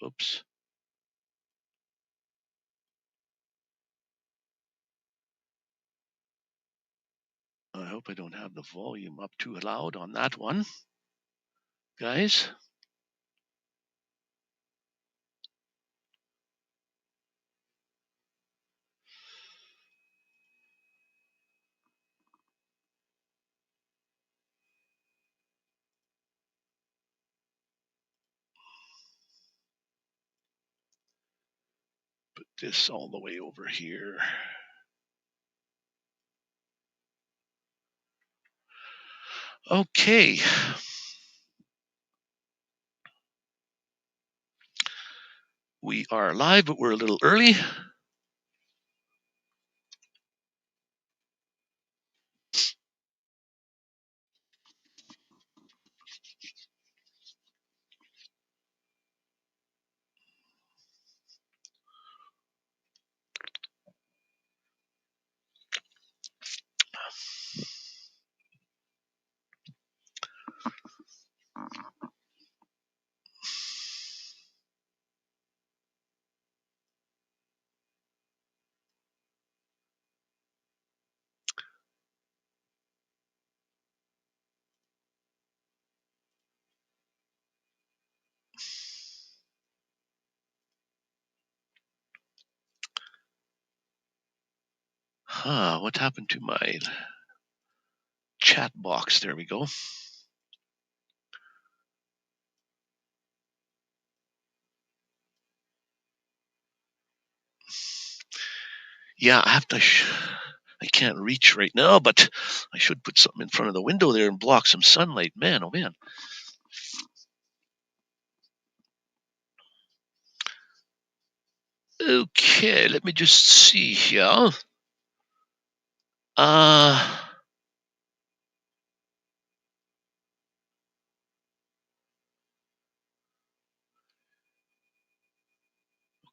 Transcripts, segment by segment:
Oops. I hope I don't have the volume up too loud on that one, guys. Put this all the way over here. Okay. We are live, but we're a little early. What happened to my chat box? There we go. Yeah, I have to. I can't reach right now, but I should put something in front of the window there and block some sunlight. Man, oh man. Okay, let me just see here.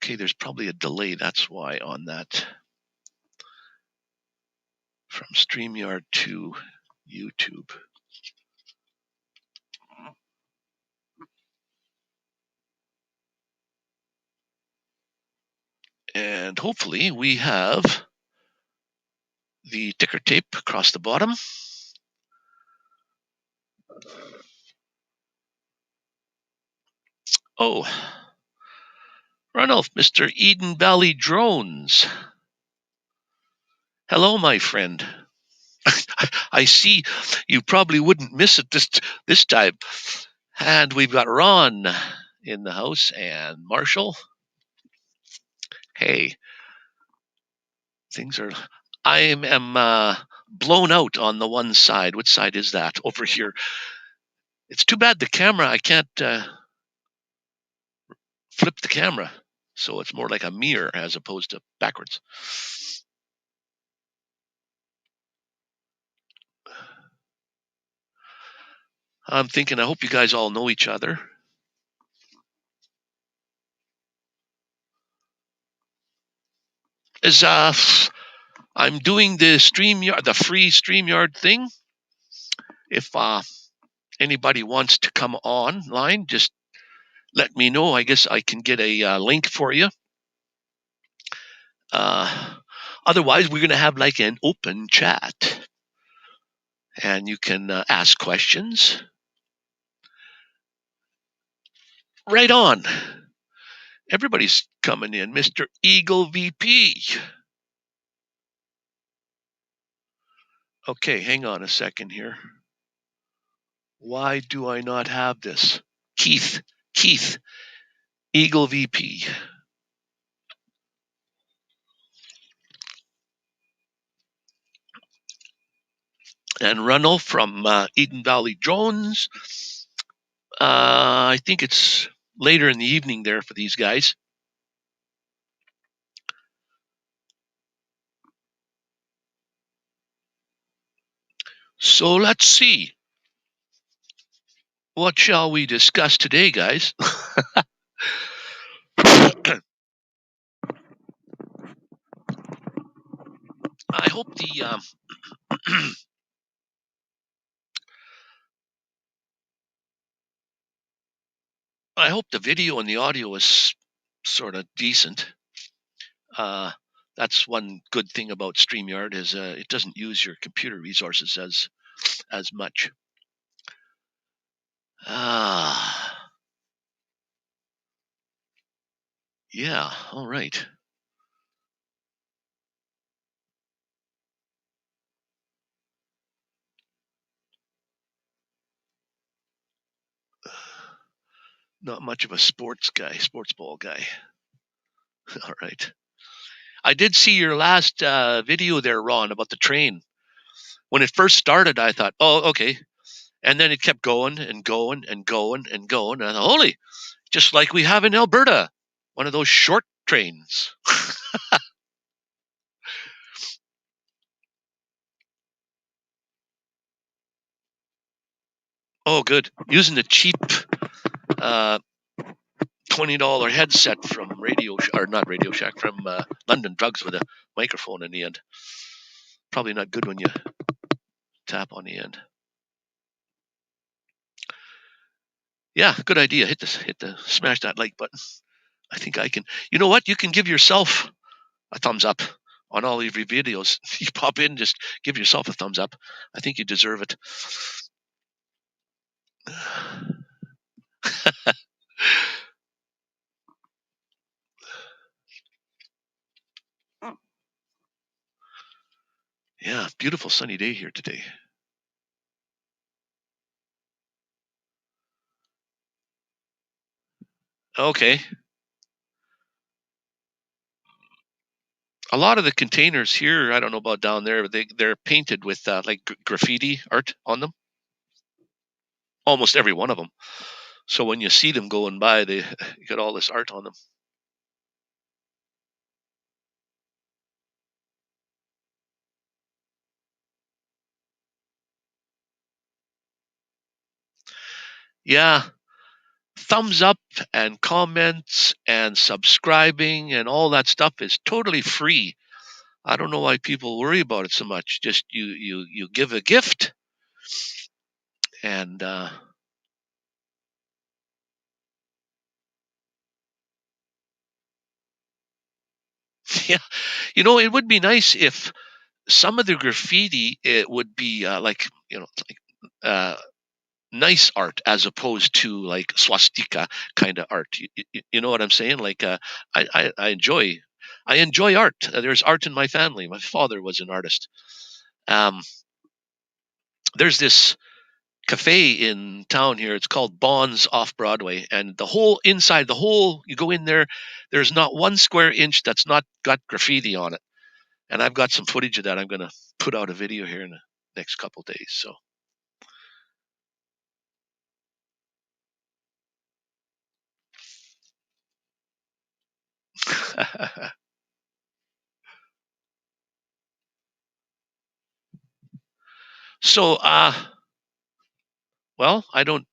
Okay, there's probably a delay. That's why on that from StreamYard to YouTube. And hopefully we have the ticker tape across the bottom. Oh, Ranulph, Mr. Eden Valley Drones. Hello, my friend. I see you probably wouldn't miss it this time. And we've got Ron in the house and Marshall. Hey, things are. I am blown out on the one side. Which side is that? Over here. It's too bad the camera. I can't flip the camera, so it's more like a mirror as opposed to backwards. I'm thinking. I hope you guys all know each other. As I'm doing the StreamYard, the free StreamYard thing. If anybody wants to come online, just let me know. I guess I can get a link for you. Otherwise, we're going to have like an open chat, and you can ask questions. Right on. Everybody's coming in. Mr. Eagle VP. Okay, hang on a second here. Why do I not have this? Keith, Eagle VP. And Runnell from Eden Valley Drones. I think it's later in the evening there for these guys. So let's see. What shall we discuss today, guys? I hope the I hope the video and the audio is sort of decent. Uh, that's one good thing about StreamYard is it doesn't use your computer resources as much. Yeah, all right. Not much of a sports ball guy. All right. I did see your last video there, Ron, about the train. When it first started, I thought, oh, okay. And then it kept going and going and going and going. And I thought, holy, just like we have in Alberta, one of those short trains. Oh, good. Using the cheap uh, $20 headset from or not Radio Shack, from London Drugs with a microphone in the end. Probably not good when you tap on the end. Yeah, good idea. Smash that like button. I think I can. You know what? You can give yourself a thumbs up on all of your videos. You pop in, just give yourself a thumbs up. I think you deserve it. Yeah, beautiful sunny day here today. Okay. A lot of the containers here, I don't know about down there, but they're painted with like graffiti art on them. Almost every one of them. So when you see them going by, they got all this art on them. Yeah, thumbs up and comments and subscribing and all that stuff is totally free. I don't know why people worry about it so much. Just you give a gift and yeah, it would be nice if some of the graffiti it would be like uh, nice art as opposed to like swastika kind of art. You know what I'm saying? Like I enjoy art. There's art in my family. My father was an artist. Um, there's this cafe in town here. It's called Bonds off Broadway, and the whole inside, you go in there. There's not one square inch that's not got graffiti on it. And I've got some footage of that. I'm going to put out a video here in the next couple days. So. So, well, I don't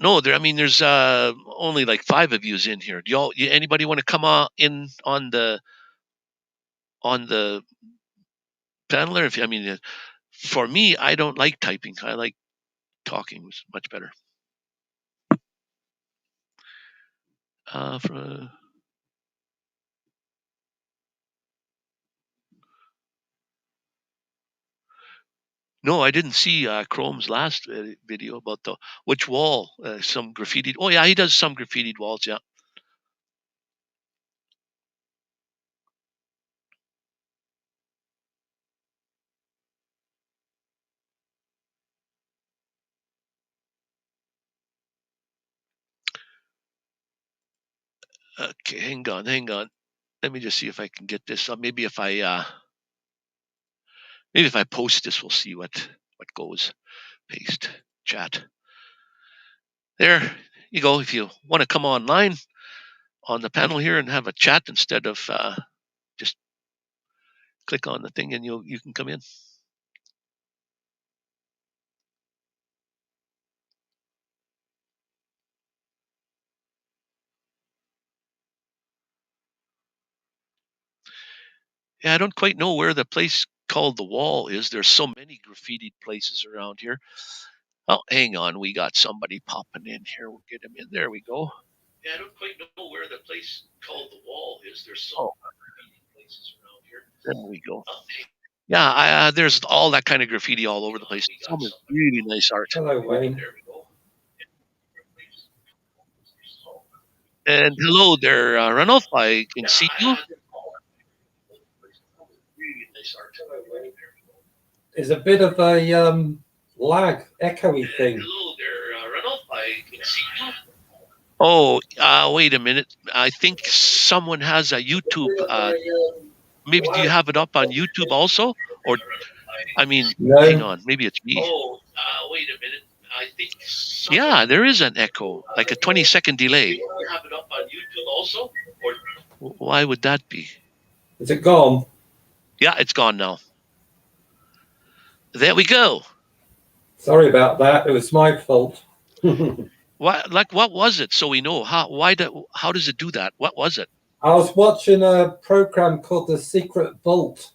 know. There's only like 5 of yous in here. Anybody want to come in on the panel? Or for me, I don't like typing. I like talking. It's much better. No, I didn't see Chrome's last video about which wall, some graffitied. Oh yeah, he does some graffitied walls. Yeah. Okay, hang on. Let me just see if I can get this. Maybe if I post this, we'll see what goes. Paste chat. There you go. If you want to come online on the panel here and have a chat instead of just click on the thing and you can come in. Yeah, I don't quite know where the place called the Wall is. There's so many graffitied places around here. Oh, hang on. We got somebody popping in here. We'll get him in. There we go. Yeah, I don't quite know where the place called the Wall is. There's some graffiti places around here. There we go. Yeah, there's all that kind of graffiti all over the place. Some is really nice art. Hello, Wayne. There we go. And hello there, Ranulph. I can see you. There's a bit of a lag, echoey thing. Hello there, Ranulph. I can see you. Oh, wait a minute. I think someone has a YouTube. Maybe do you have it up on YouTube also? Or, I mean, No. hang on. Maybe it's me. Oh, wait a minute. I think. Yeah, there is an echo, like a 20-second delay. Do you have it up on YouTube also? Or why would that be? Is it gone? Yeah, it's gone now. There we go. Sorry about that. It was my fault. What was it? So we know how does it do that? What was it? I was watching a program called The Secret Vault,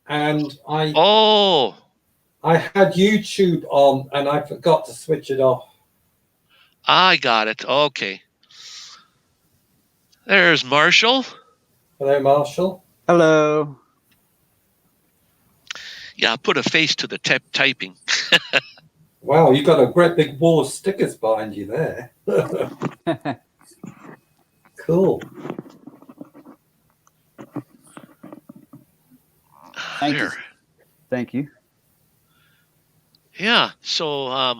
and I had YouTube on, and I forgot to switch it off. I got it. Okay. There's Marshall. Hello, Marshall. Hello. Yeah, put a face to the typing. Wow, you got a great big wall of stickers behind you there. Cool. Thank you. Thank you. Yeah. So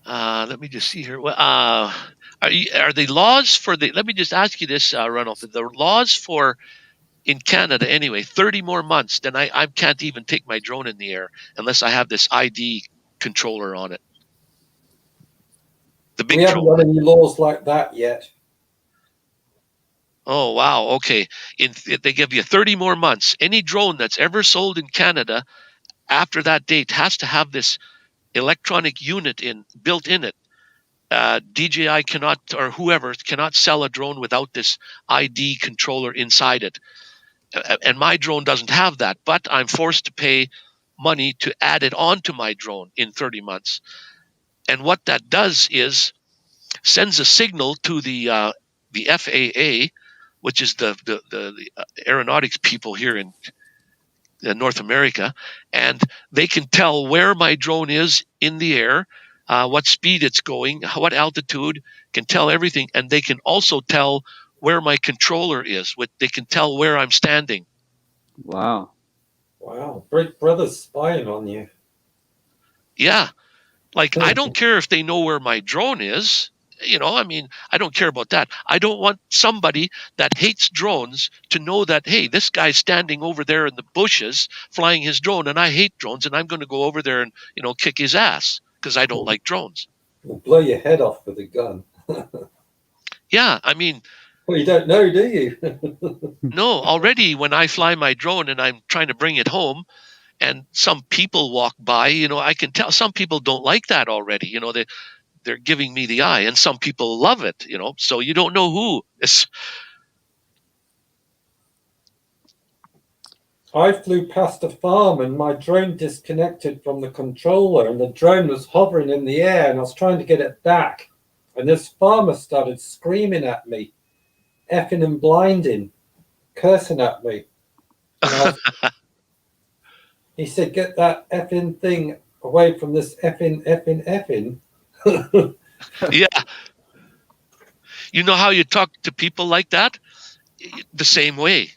let me just see here. Are the laws for the? Let me just ask you this, Ranulph. The laws for in Canada anyway, 30 more months, then I can't even take my drone in the air unless I have this ID controller on it. The big we haven't got any laws like that yet. Oh, wow. Okay. They give you 30 more months. Any drone that's ever sold in Canada after that date has to have this electronic unit built in it. DJI cannot, or whoever, cannot sell a drone without this ID controller inside it. And my drone doesn't have that, but I'm forced to pay money to add it onto my drone in 30 months. And what that does is sends a signal to the FAA, which is the aeronautics people here in North America, and they can tell where my drone is in the air, what speed it's going, what altitude, can tell everything, and they can also tell where my controller is. They can tell where I'm standing. Wow. Wow. Big Brother's spying on you. Yeah. Like, I don't care if they know where my drone is. I mean, I don't care about that. I don't want somebody that hates drones to know that, hey, this guy's standing over there in the bushes flying his drone, and I hate drones, and I'm going to go over there and, kick his ass because I don't like drones. We'll blow your head off with a gun. Yeah, I mean... Well, you don't know, do you? No, already when I fly my drone and I'm trying to bring it home, and some people walk by, I can tell some people don't like that already. They're giving me the eye, and some people love it, so you don't know who. I flew past a farm and my drone disconnected from the controller, and the drone was hovering in the air, and I was trying to get it back. And this farmer started screaming at me, effing and blinding, cursing at me. He said, "Get that effing thing away from this effing." Yeah. You know how you talk to people like that? The same way.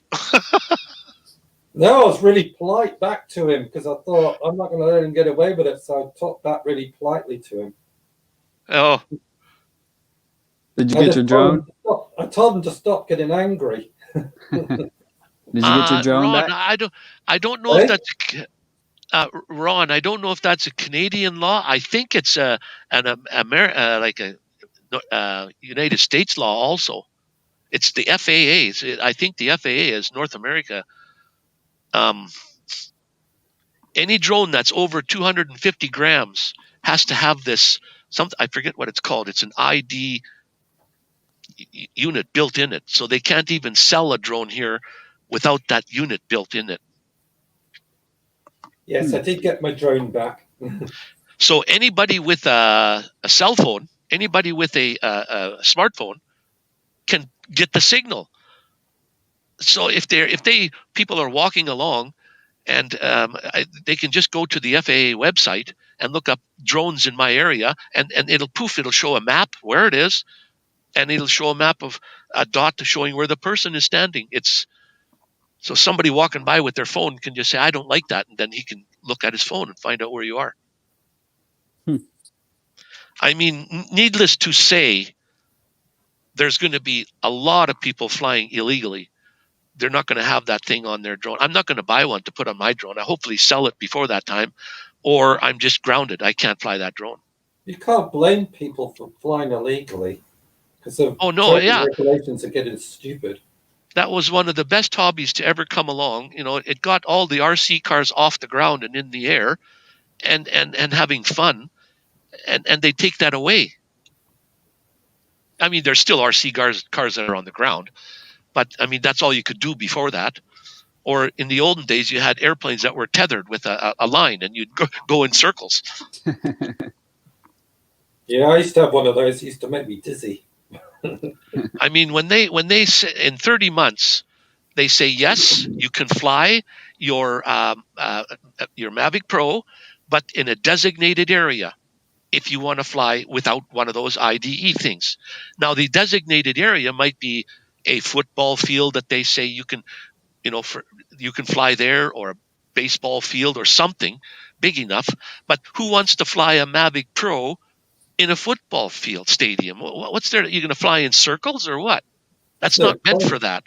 No, I was really polite back to him because I thought I'm not going to let him get away with it. So I talked back really politely to him. Oh. Did you get your drone? I told him to stop getting angry. Did you get your drone Ron, back? I don't know if that's Ron. I don't know if that's a Canadian law. I think it's United States law also. It's the FAA. I think the FAA is North America. Any drone that's over 250 grams has to have this something. I forget what it's called. It's an ID unit built in it, so they can't even sell a drone here without that unit built in it. Yes, I did get my drone back. So anybody with a cell phone, anybody with a smartphone, can get the signal. So if people are walking along, and they can just go to the FAA website and look up drones in my area, and it'll show a map where it is, and it'll show a map of a dot showing where the person is standing. It's so somebody walking by with their phone can just say, I don't like that, and then he can look at his phone and find out where you are. I mean, needless to say, there's going to be a lot of people flying illegally. They're not going to have that thing on their drone. I'm not going to buy one to put on my drone. I hopefully sell it before that time, or I'm just grounded. I can't fly that drone. You can't blame people for flying illegally because the regulations are getting stupid. That was one of the best hobbies to ever come along. You know, it got all the RC cars off the ground and in the air, and having fun, and they take that away. I mean, there's still RC cars that are on the ground, but I mean that's all you could do before that. Or in the olden days, you had airplanes that were tethered with a line, and you'd go in circles. Yeah, I used to have one of those. It used to make me dizzy. I mean, when they say in 30 months, they say yes, you can fly your Mavic Pro, but in a designated area. If you want to fly without one of those IDE things. Now, the designated area might be a football field that they say you can, you can fly there, or a baseball field or something big enough. But who wants to fly a Mavic Pro in a football field stadium? What's there? You're going to fly in circles or what? That's not meant for that.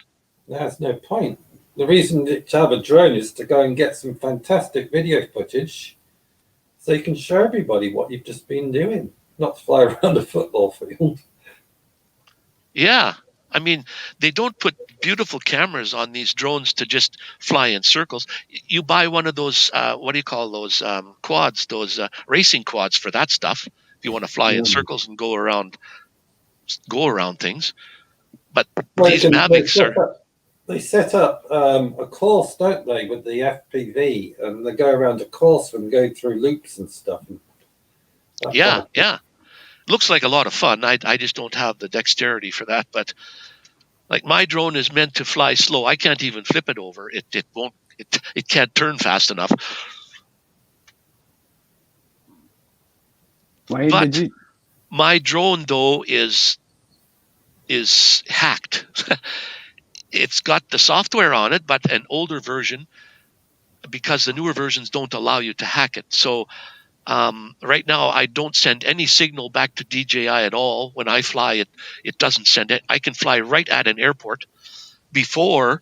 There's no point. The reason to have a drone is to go and get some fantastic video footage so you can show everybody what you've just been doing, not fly around a football field. Yeah. I mean, they don't put beautiful cameras on these drones to just fly in circles. You buy one of those, what do you call those quads, those racing quads for that stuff, if you want to fly in circles and go around things. But these Mavics are... They set up a course, don't they, with the FPV, and they go around a course and go through loops and stuff. Yeah. Looks like a lot of fun. I just don't have the dexterity for that. But like my drone is meant to fly slow. I can't even flip it over. It won't. It can't turn fast enough. My drone though is hacked. It's got the software on it, but an older version, because the newer versions don't allow you to hack it. So right now, I don't send any signal back to DJI at all. When I fly, it doesn't send it. I can fly right at an airport. Before,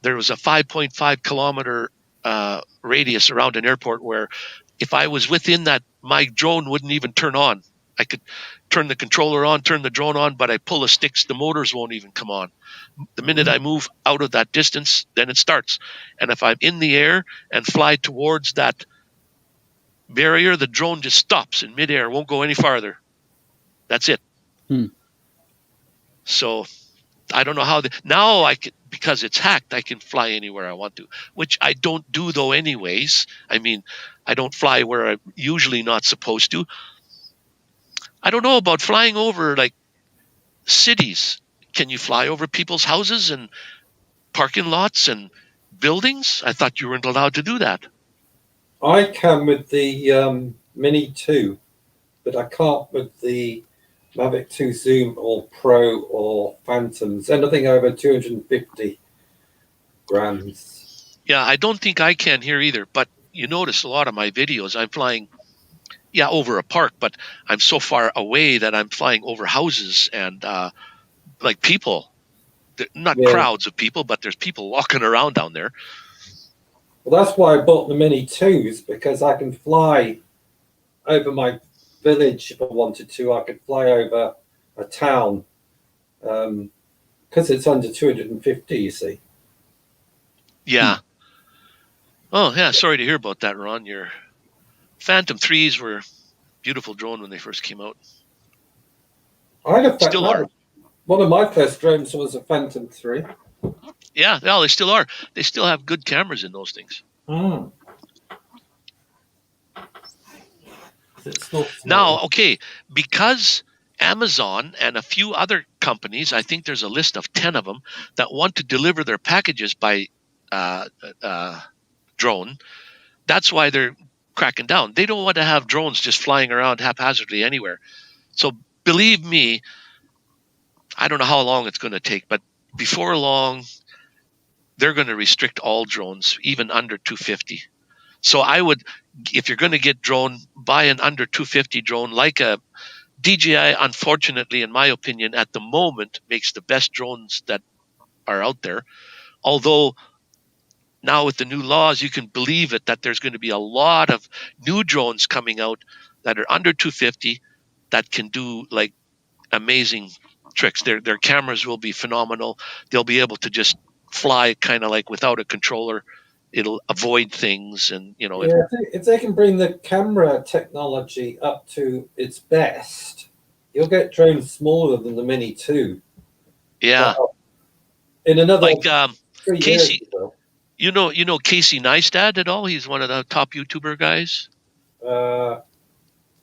there was a 5.5 kilometer radius around an airport where if I was within that, my drone wouldn't even turn on. I could turn the controller on, turn the drone on, but I pull the sticks, the motors won't even come on. The minute I move out of that distance, then it starts. And if I'm in the air and fly towards that barrier, the drone just stops in midair, won't go any farther. That's it. So I don't know how now I can, because it's hacked, I can fly anywhere I want to, which I don't do though anyways. I mean, I don't fly where I'm usually not supposed to. I don't know about flying over like cities. Can you fly over people's houses and parking lots and buildings? I thought you weren't allowed to do that. I can with the Mini 2, but I can't with the Mavic 2 Zoom or Pro or Phantoms. Anything over 250 grams. Yeah, I don't think I can here either. But you notice a lot of my videos, I'm flying over a park, but I'm so far away that I'm flying over houses and like people, not crowds of people, but there's people walking around down there. Well, that's why I bought the Mini 2s, because I can fly over my village if I wanted to. I could fly over a town because it's under 250, you see. Yeah. Oh, yeah. Sorry to hear about that, Ron. Your Phantom 3s were a beautiful drone when they first came out. Still are. One of my first drones was a Phantom 3. Yeah, no, they still are. They still have good cameras in those things. It's still small. Now, okay, because Amazon and a few other companies, I think there's a list of 10 of them, that want to deliver their packages by drone, that's why they're cracking down. They don't want to have drones just flying around haphazardly anywhere. So believe me, I don't know how long it's going to take, but before long, they're going to restrict all drones, even under 250. So I would, if you're going to get drone, buy an under 250 drone. Like a DJI, unfortunately, in my opinion, at the moment, makes the best drones that are out there. Although now with the new laws, you can believe it that there's going to be a lot of new drones coming out that are under 250 that can do like amazing tricks. Their cameras will be phenomenal. They'll be able to just fly kind of like without a controller. It'll avoid things, and Yeah, if they can bring the camera technology up to its best, you'll get drones smaller than the Mini 2. yeah. Well, in another Like 3 Casey, years. you know Casey Neistat at all? He's one of the top YouTuber guys. I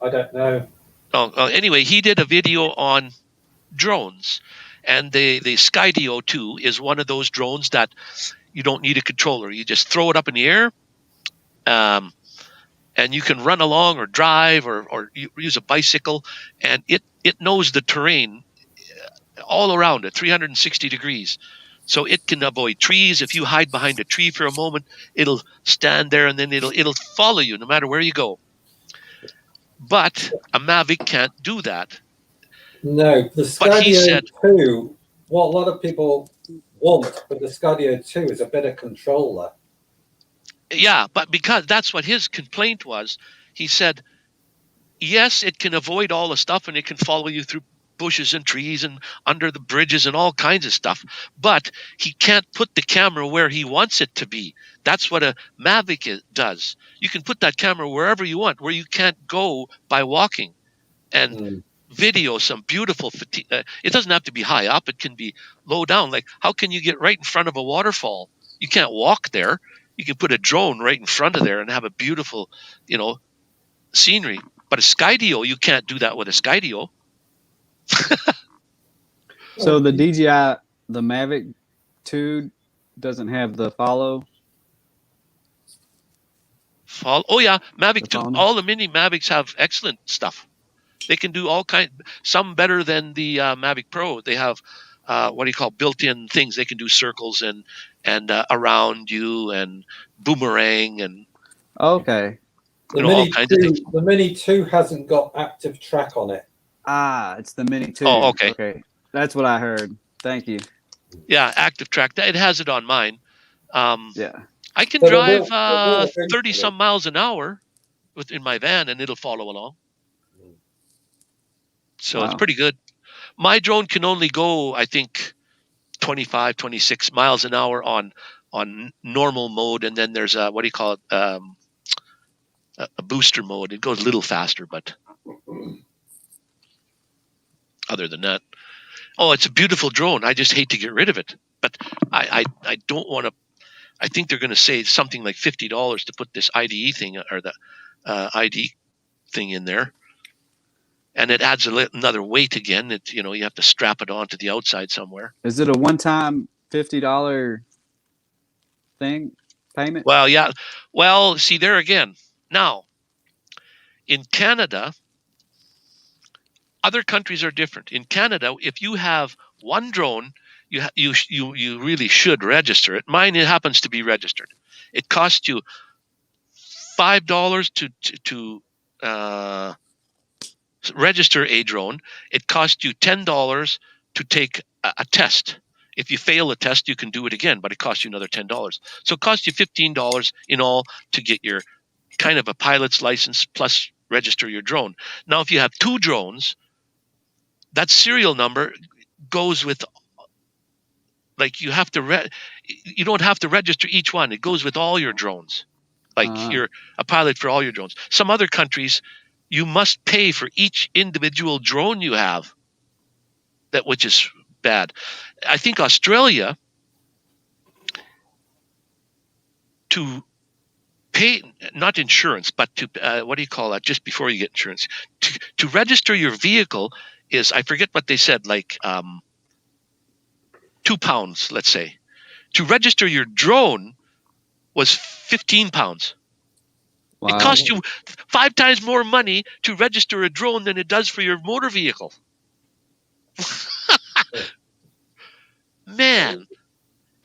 don't know. Oh, anyway, he did a video on drones, and the Skydio 2 is one of those drones that you don't need a controller. You just throw it up in the air, and you can run along or drive or use a bicycle, and it knows the terrain all around it, 360 degrees. So it can avoid trees. If you hide behind a tree for a moment, it'll stand there, and then it'll follow you no matter where you go. But a Mavic can't do that. No, the But he Skydio said, 2, what a lot of people want with the Skydio 2 is a better controller. yeah, but because that's what his complaint was. He said, yes, it can avoid all the stuff, and it can follow you through bushes and trees and under the bridges and all kinds of stuff, but he can't put the camera where he wants it to be. That's what a Mavic does. You can put that camera wherever you want, where you can't go by walking, and video some beautiful it doesn't have to be high up, it can be low down. Like, how can you get right in front of a waterfall? You can't walk there. You can put a drone right in front of there and have a beautiful scenery. But a Skydio, you can't do that with a Skydio. So the DJI, the Mavic 2 doesn't have the follow. Oh yeah, Mavic The 2. phone? All the mini Mavics have excellent stuff. They can do all kind, some better than the Mavic Pro. They have built-in things. They can do circles and around you and boomerang and Okay. all kinds of things. The Mini 2 hasn't got active track on it. It's the Mini 2. Oh, okay. Okay. That's what I heard. Thank you. Yeah, active track. It has it on mine. Yeah. I can But drive it will eventually. 30 some miles an hour in my van, and it'll follow along. So It's Wow. pretty good. My drone can only go, I think, 25, 26 miles an hour on normal mode, and then there's a a booster mode. It goes a little faster, but other than that, it's a beautiful drone. I just hate to get rid of it, but I don't want to. I think they're going to say something like $50 to put this IDE thing or the ID thing in there, and it adds another weight again. You have to strap it onto the outside somewhere. Is it a one-time $50 thing payment? Well, yeah. Well, see there again. Now, in Canada, other countries are different. In Canada, if you have one drone, you really should register it. Mine, it happens to be registered. It costs you $5 to register a drone. It costs you $10 to take a test. If you fail a test, you can do it again, but it costs you another $10. So it costs you $15 in all to get your kind of a pilot's license plus register your drone. Now, if you have two drones, that serial number goes with, like, you have to you don't have to register each one. It goes with all your drones. Like you're a pilot for all your drones. Some other countries, you must pay for each individual drone you have, which is bad. I think Australia, to pay, not insurance, but to what do you call that? Just before you get insurance, to register your vehicle is, I forget what they said, like £2, let's say. To register your drone was £15. Wow. It costs you 5 times more money to register a drone than it does for your motor vehicle. Man.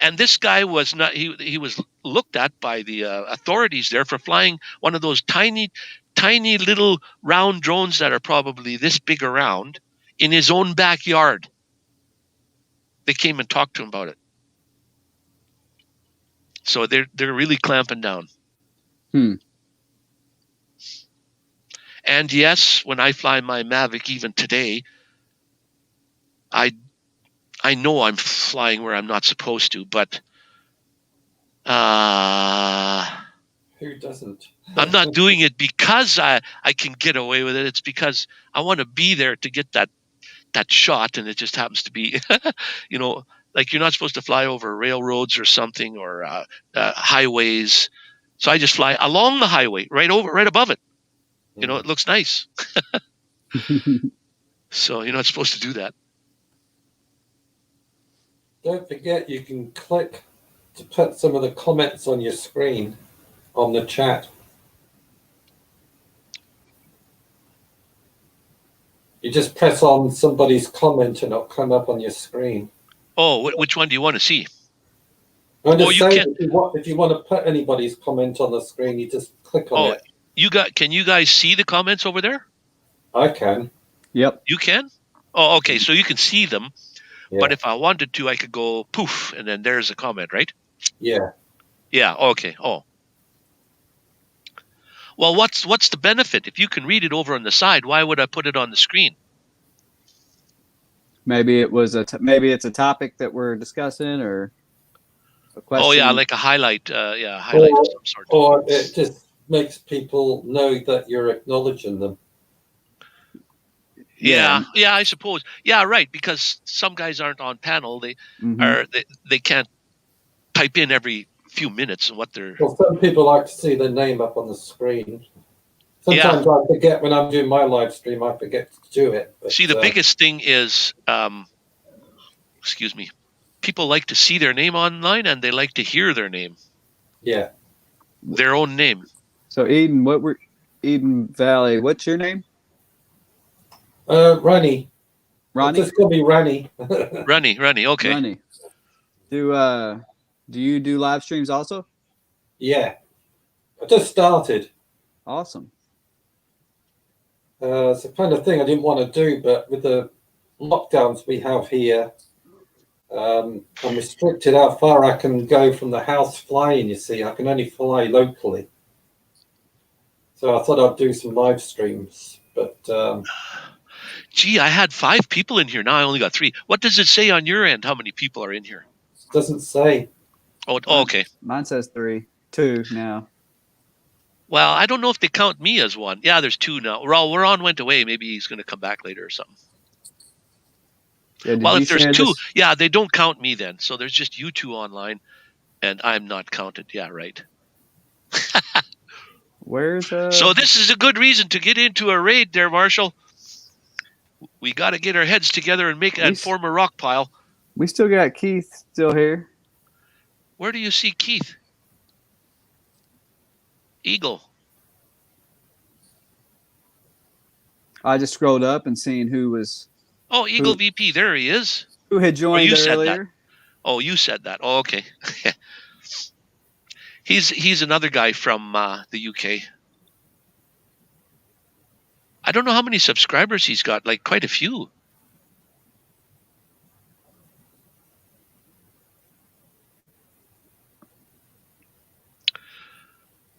And this guy was not, he was looked at by the authorities there for flying one of those tiny little round drones that are probably this big around in his own backyard. They came and talked to him about it. So they're really clamping down. And yes, when I fly my Mavic even today, I know I'm flying where I'm not supposed to, but who doesn't? I'm not doing it because I can get away with it. It's because I want to be there to get that shot, and it just happens to be, like you're not supposed to fly over railroads or something, or highways. So I just fly along the highway, right above it. It looks nice. So you're not supposed to do that. Don't forget, you can click to put some of the comments on your screen on the chat. You just press on somebody's comment and it'll come up on your screen. Oh, which one do you want to see? I'm just saying, if you want to put anybody's comment on the screen, you just click on it. Can you guys see the comments over there? I can. Yep. You can? Oh, okay. So you can see them. Yeah. But if I wanted to, I could go poof, and then there's a comment, right? Yeah. Yeah. Okay. Oh. Well, what's the benefit? If you can read it over on the side, why would I put it on the screen? Maybe it was maybe it's a topic that we're discussing, or a question. Oh yeah, like a highlight. Highlight of some sort. Or it just makes people know that you're acknowledging them. Yeah, I suppose. Yeah, right. Because some guys aren't on panel. They they can't type in every few minutes and what they're. Well, some people like to see their name up on the screen. Sometimes I forget when I'm doing my live stream. I forget to do it. But, see, the biggest thing is, excuse me, people like to see their name online and they like to hear their name. Yeah. Their own name. So Eden Valley, what's your name? Ronnie. Ronnie? Just call me Ronnie. Ronnie, okay. Ronnie. Do you do live streams also? Yeah. I just started. Awesome. It's the kind of thing I didn't want to do, but with the lockdowns we have here, I'm restricted how far I can go from the house flying, you see. I can only fly locally. So I thought I'd do some live streams, but... Gee, I had 5 people in here. Now I only got 3. What does it say on your end? How many people are in here? It doesn't say. Oh, okay. Mine says 2 now. Well, I don't know if they count me as one. Yeah, there's 2 now. Ron went away. Maybe he's going to come back later or something. Yeah, well, if there's 2, they don't count me then. So there's just you 2 online, and I'm not counted. Yeah, right. Where's So this is a good reason to get into a raid there, Marshall. We got to get our heads together and form a rock pile. We still got Keith still here. Where do you see Keith? Eagle. I just scrolled up and seen who was. Oh, Eagle VP. There he is. Who had joined earlier? Oh, you said that. Oh, okay. He's another guy from the UK. I don't know how many subscribers he's got. Like quite a few.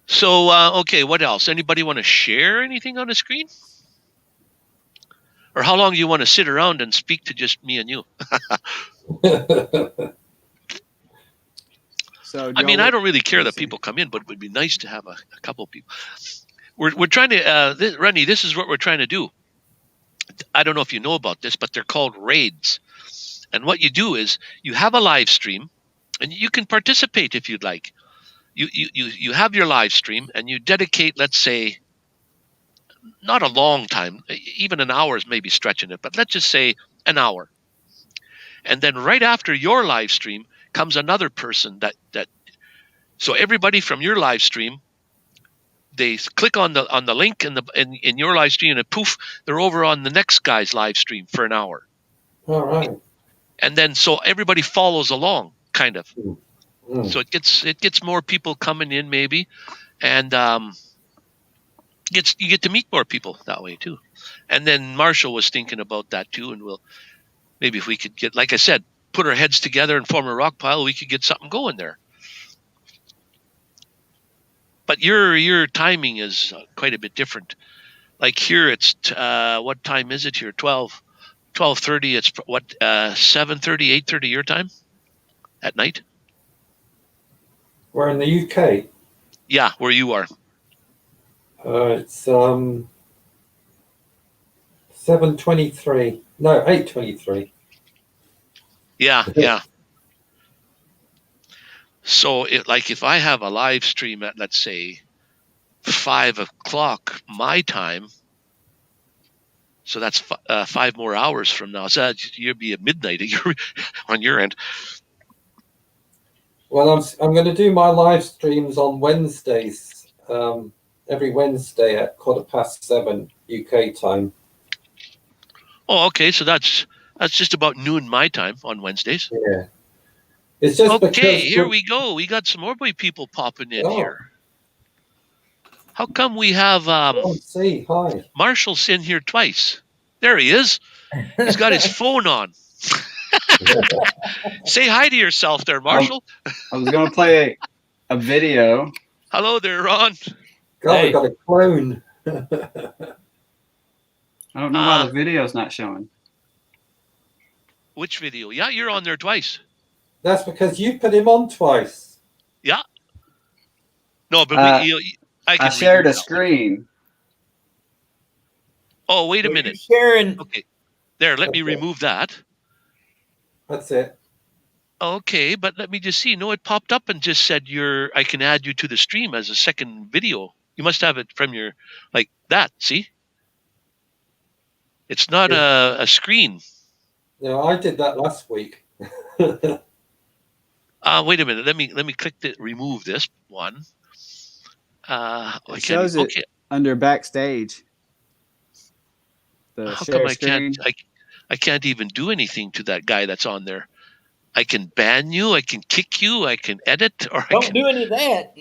So, okay, what else? Anybody want to share anything on the screen? Or how long do you want to sit around and speak to just me and you? So, I mean, I don't really care that people come in, but it would be nice to have a couple people. We're trying to, Rennie, this is what we're trying to do. I don't know if you know about this, but they're called raids. And what you do is you have a live stream, and you can participate if you'd like. you have your live stream and you dedicate, let's say, not a long time, even an hour is maybe stretching it, but let's just say an hour. And then right after your live stream comes another person that so everybody from your live stream, they click on the link in your live stream and poof, they're over on the next guy's live stream for an hour. All right. And then so everybody follows along, kind of. Mm. So it gets more people coming in maybe, and you get to meet more people that way too. And then Marshall was thinking about that too, and maybe if we could get, like I said, put our heads together and form a rock pile, we could get something going there. But your timing is quite a bit different. Like here, it's what time is it here? 12:30. It's what 7:30, 8:30 your time at night. We're in the UK. Yeah, where you are. It's 7:23. No, 8:23. Yeah. So if I have a live stream at, let's say, 5:00 my time, so that's 5 more hours from now. So you'll be at midnight on your end. Well, I'm going to do my live streams on Wednesdays. Every Wednesday at 7:15 UK time. Oh, okay. So that's just about noon my time on Wednesdays. Yeah. It's just okay. Here we go. We got some more people popping in here. How come we have hi. Marshall's in here twice? There he is. He's got his phone on. Say hi to yourself there, Marshall. I was going to play a video. Hello there, Ron. God, I got a clone. I don't know why the video's not showing. Which video? Yeah, you're on there twice. That's because you put him on twice. Yeah. No, but I shared a screen. Oh, wait a minute. Sharing. Okay. There, let me remove that. That's it. Okay, but let me just see. No, it popped up and just said I can add you to the stream as a second video. You must have it from your, like that, see? It's not a screen. No, I did that last week. Wait a minute. Let me click remove this one. It shows it under backstage. How come I can't even do anything to that guy that's on there? I can ban you, I can kick you, I can edit, or don't do any of that.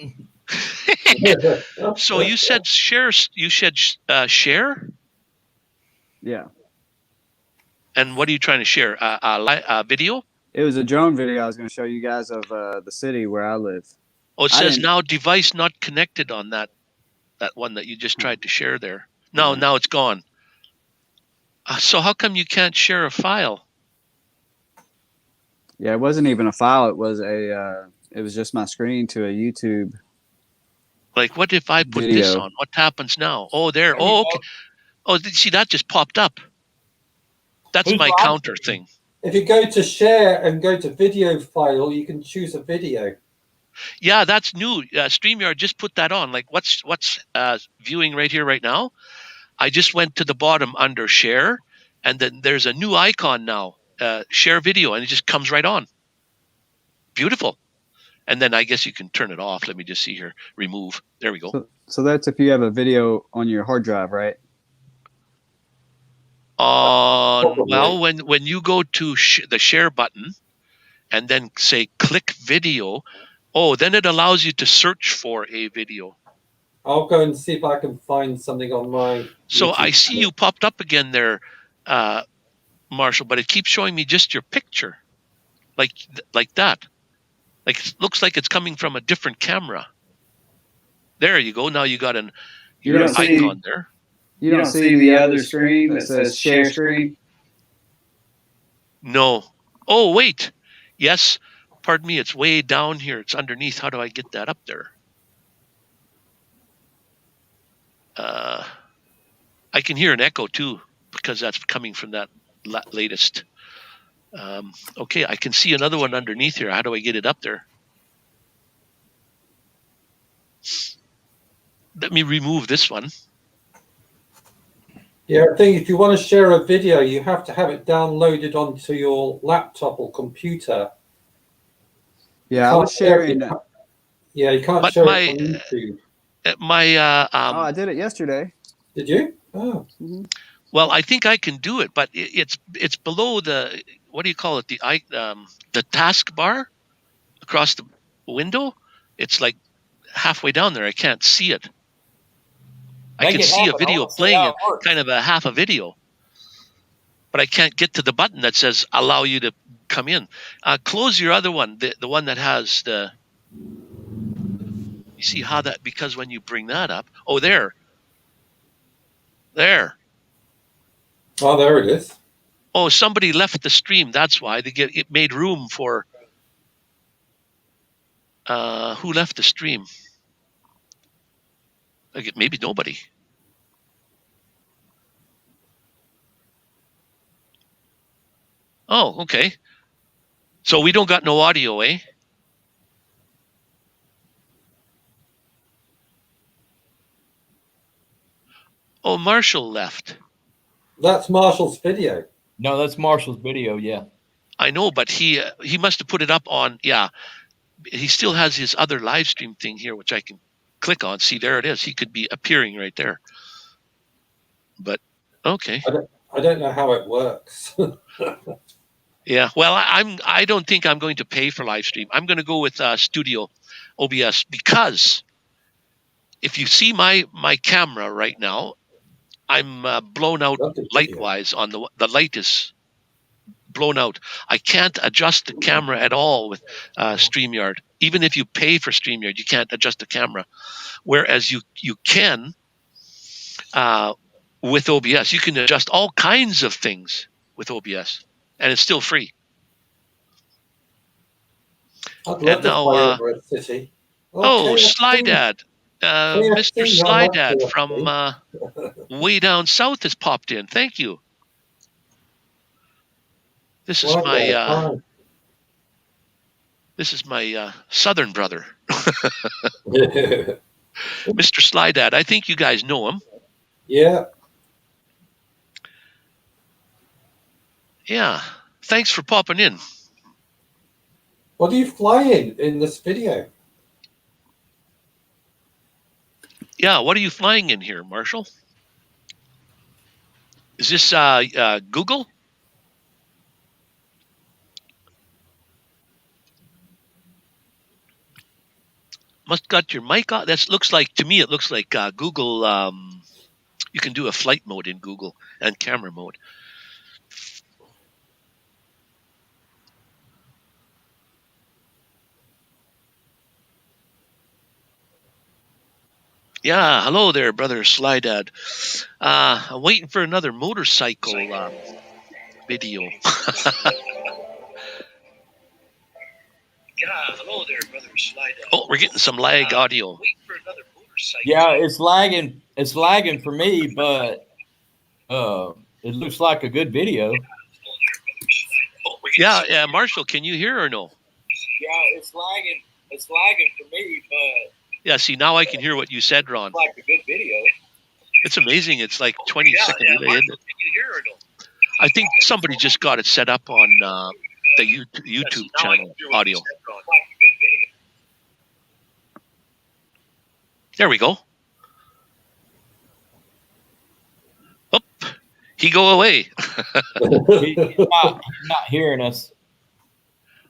So you said share. You said share. Yeah. And what are you trying to share? A video? It was a drone video I was going to show you guys of the city where I live. Oh, it says now device not connected on that one that you just tried to share there. No, now it's gone. So how come you can't share a file? Yeah, it wasn't even a file. It was it was just my screen to a YouTube. Like, what if I put this on? What happens now? Oh, there. Oh, okay. Oh, see, that just popped up. That's my counter thing. If you go to share and go to video file, you can choose a video. Yeah, that's new. StreamYard just put that on. Like, what's viewing right here, right now? I just went to the bottom under share, and then there's a new icon now, share video, and it just comes right on. Beautiful. And then I guess you can turn it off. Let me just see here. Remove. There we go. So that's if you have a video on your hard drive, right? Well, when you go to the share button and then say click video, then it allows you to search for a video. I'll go and see if I can find something on my. So I see you popped up again there, Marshall, but it keeps showing me just your picture, like that. Like it looks like it's coming from a different camera. There you go. Now you got your icon there. You don't see the other screen that says share screen? No. Oh, wait. Yes. Pardon me. It's way down here. It's underneath. How do I get that up there? I can hear an echo too because that's coming from that latest. Okay, I can see another one underneath here. How do I get it up there? let me remove this one. Yeah, I think if you want to share a video, you have to have it downloaded onto your laptop or computer. Yeah, I was sharing. Yeah, you can't But share it on YouTube. Oh, I did it yesterday. Did you? Oh. Mhm. well, I think I can do it, but it's below the, what do you call it? The taskbar across the window. It's like halfway down there. I can't see it. I Make can it see a happen. I video wanna see playing how it, it works. kind of a half a video, but I can't get to the button that says allow you to come in. Close your other one, the one that has the. You see how that, because when you bring that up, oh, there. Oh, there it is. Oh, somebody left the stream. That's why it made room for. Who left the stream? Like, maybe nobody. Oh, okay. So we don't got no audio, eh? Oh, Marshall left. That's Marshall's video. No, that's Marshall's video. Yeah. I know, but he must have put it up on. Yeah, he still has his other live stream thing here, which I can click on. See, there it is. He could be appearing right there. But okay. I don't know how it works. Yeah. Well, I don't think I'm going to pay for live stream. I'm going to go with Studio OBS, because if you see my camera right now, I'm blown out light-wise. On the light is blown out. I can't adjust the camera at all with StreamYard. Even if you pay for StreamYard, you can't adjust the camera. Whereas you can with OBS. You can adjust all kinds of things with OBS, and it's still free. I'd love to fly over a city. Oh, Slydad. Mr. Slydad from way down south has popped in. Thank you. This is my southern brother, Mr. Slydad. I think you guys know him. Yeah. Yeah. Thanks for popping in. What are you flying in this video? Yeah, what are you flying in here, Marshall? Is this Google? Must got your mic on. That looks like, to me, it looks like Google. You can do a flight mode in Google and camera mode. Yeah, hello there, brother Slydad. I'm waiting for another motorcycle video. Yeah, hello there, brother Slydad. Oh, we're getting some lag audio. Waiting for another motorcycle. Yeah, it's lagging. It's lagging for me, but it looks like a good video. Yeah, Marshall, can you hear or no? Yeah, it's lagging. It's lagging for me, but. Yeah, see, now I can hear what you said, Ron. Like a good video. It's amazing. It's like 20-second delay, isn't it? Can you hear or no? I think somebody just got it set up on the YouTube channel audio. There we go. Oh, he go away. He's not hearing us.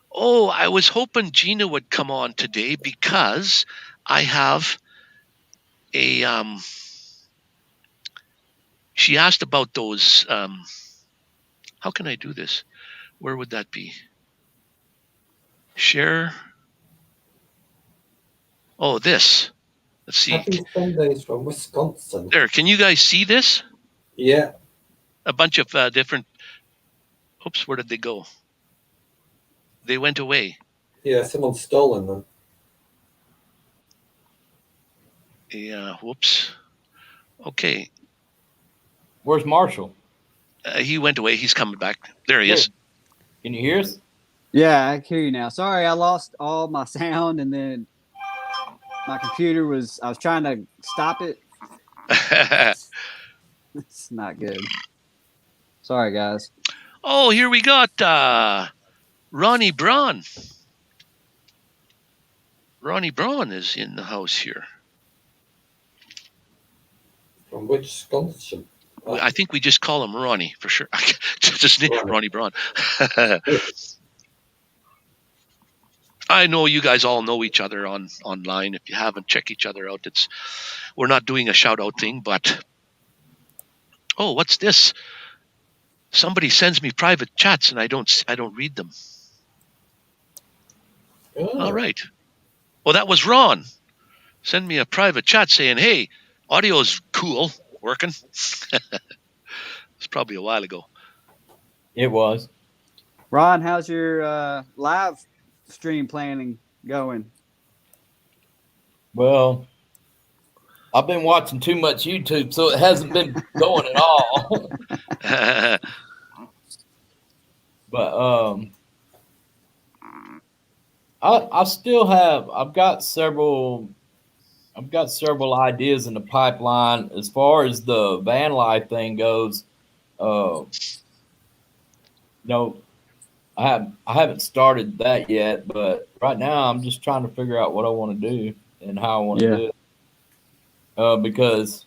Oh, I was hoping Gina would come on today because I have a she asked about those how can I do this? Where would that be? Share. Oh, this. Let's see. Happy Sundays from Wisconsin. There, can you guys see this? Yeah. A bunch of different. Oops, where did they go? They went away. Yeah, someone's stolen them. Yeah, whoops. Okay. Where's Marshall? He went away. He's coming back. There he is. Can you hear us? Yeah, I hear you now. Sorry, I lost all my sound, and then my computer was. I was trying to stop it. It's not good. Sorry, guys. Oh, here we got Ronnie Braun. Ronnie Braun is in the house here. From which scholarship? I think we just call him Ronnie for sure. Just Ronnie Braun. I know you guys all know each other online. If you haven't, check each other out. We're not doing a shout out thing, but oh, what's this? Somebody sends me private chats and I don't read them. Oh. All right. Well, that was Ron. Send me a private chat saying, "Hey, audio's cool, working." It's probably a while ago. It was. Ron, how's your live stream planning going? Well, I've been watching too much YouTube, so it hasn't been going at all. But I still have. I've got several ideas in the pipeline as far as the van life thing goes. No, I haven't started that yet, but right now I'm just trying to figure out what I want to do and how I want to do it. Because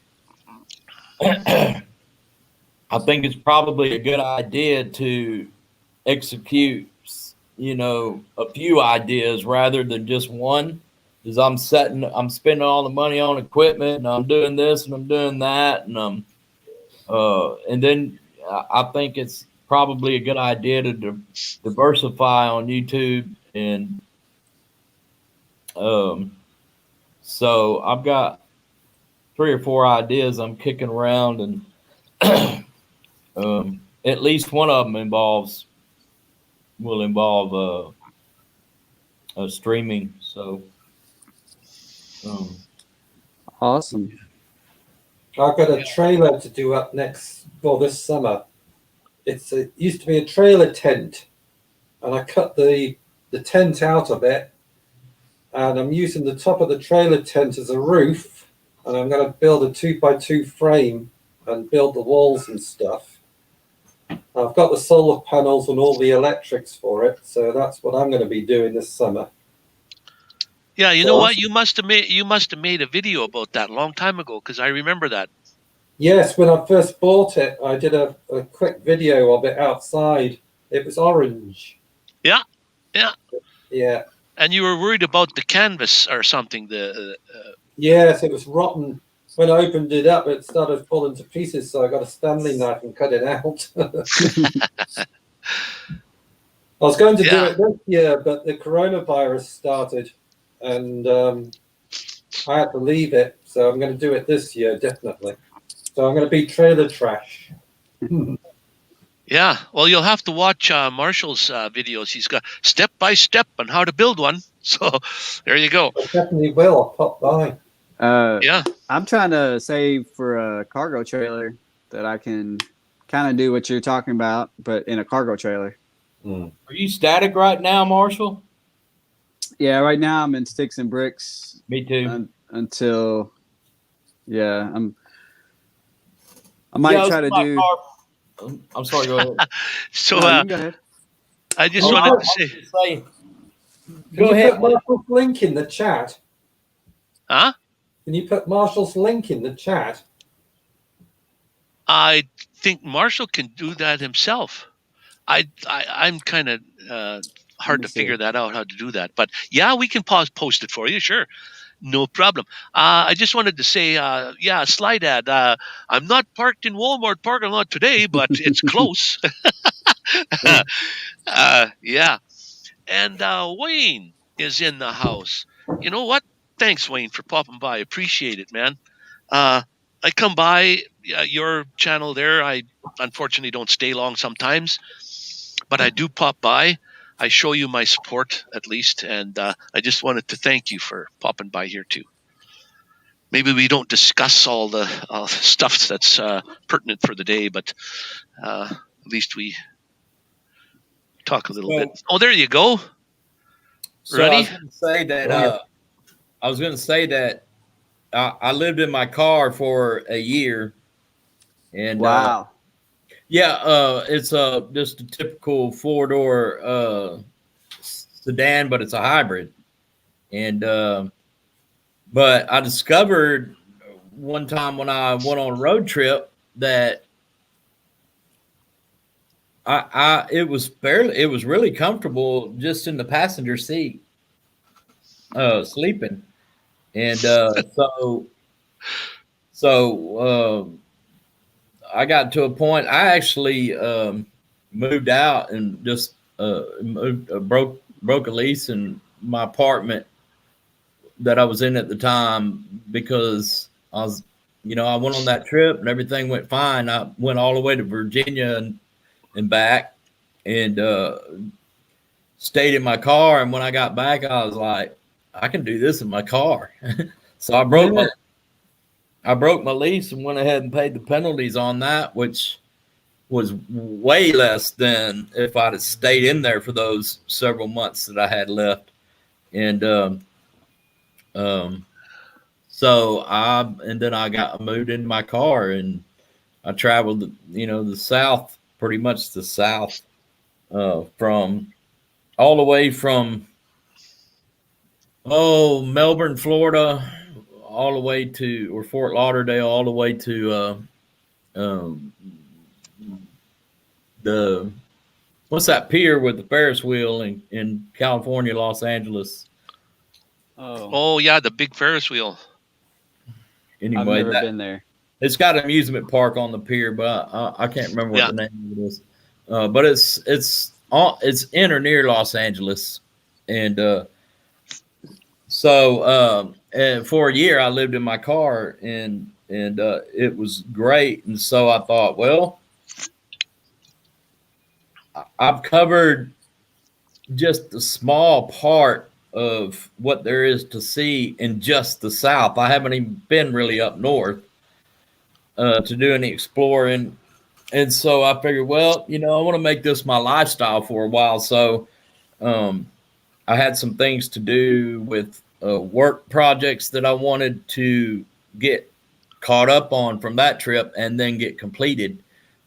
I think it's probably a good idea to execute, a few ideas rather than just one. Because I'm spending all the money on equipment, and I'm doing this and I'm doing that, and then I think it's probably a good idea to diversify on YouTube, and so I've got 3 or 4 ideas I'm kicking around, and at least one of them will involve streaming. So Awesome. I've got a trailer to do up this summer. It used to be a trailer tent, and I cut the tent out of it, and I'm using the top of the trailer tent as a roof, and I'm going to build a 2x2 frame and build the walls and stuff. I've got the solar panels and all the electrics for it, so that's what I'm going to be doing this summer. Yeah, you know what? You must have made a video about that a long time ago, because I remember that. Yes, when I first bought it, I did a quick video of it outside. It was orange. Yeah. Yeah. And you were worried about the canvas or something. Yes, it was rotten. When I opened it up, it started falling to pieces, so I got a Stanley knife and cut it out. I was going to do it this year, but the coronavirus started, and I had to leave it, so I'm going to do it this year, definitely. So I'm going to be trailer trash. Yeah, well, you'll have to watch Marshall's videos. He's got step by step on how to build one. So there you go. I definitely will. I'll pop by. Yeah. I'm trying to save for a cargo trailer that I can kind of do what you're talking about, but in a cargo trailer. Are you static right now, Marshall? Yeah, right now I'm in sticks and bricks. Me too. Until, I might try to do. I'm sorry, go ahead. So go ahead. I just wanted to say. Go ahead. Put Marshall's link in the chat. Huh? Can you put Marshall's link in the chat? I think Marshall can do that himself. I'm kind of hard to figure that out, how to do that. But yeah, we can post it for you, sure. No problem. I just wanted to say, slide ad. I'm not parked in Walmart parking lot today, but it's close. Yeah. And Wayne is in the house. You know what? Thanks, Wayne, for popping by. Appreciate it, man. I come by your channel there. I unfortunately don't stay long sometimes, but I do pop by. I show you my support at least, and I just wanted to thank you for popping by here too. Maybe we don't discuss all the stuff that's pertinent for the day, but at least we talk a little bit. Oh, there you go. So Ready? I was going to say that I was going to say that I lived in my car for a year, and Wow. it's just a typical 4-door sedan, but it's a hybrid. And but I discovered one time when I went on a road trip that it was really comfortable just in the passenger seat, sleeping. And I got to a point. I actually moved out and just broke a lease in my apartment that I was in at the time, because I went on that trip and everything went fine. I went all the way to Virginia and back, and stayed in my car. And when I got back, I was like, I can do this in my car. So I broke my lease and went ahead and paid the penalties on that, which was way less than if I'd have stayed in there for those several months that I had left. And then I moved in my car, and I traveled, the South, pretty much the South, from all the way from Melbourne, Florida, all the way to, or Fort Lauderdale, all the way to the what's that pier with the Ferris wheel in California, Los Angeles. Oh yeah, the big Ferris wheel. Anyway, I've never been there. It's got an amusement park on the pier, but I can't remember what the name of it is. But it's in or near Los Angeles, and and for a year I lived in my car, and it was great. And so I thought, well, I've covered just a small part of what there is to see in just the South. I haven't even been really up north to do any exploring. And so I figured, well, I want to make this my lifestyle for a while. So I had some things to do with work projects that I wanted to get caught up on from that trip and then get completed.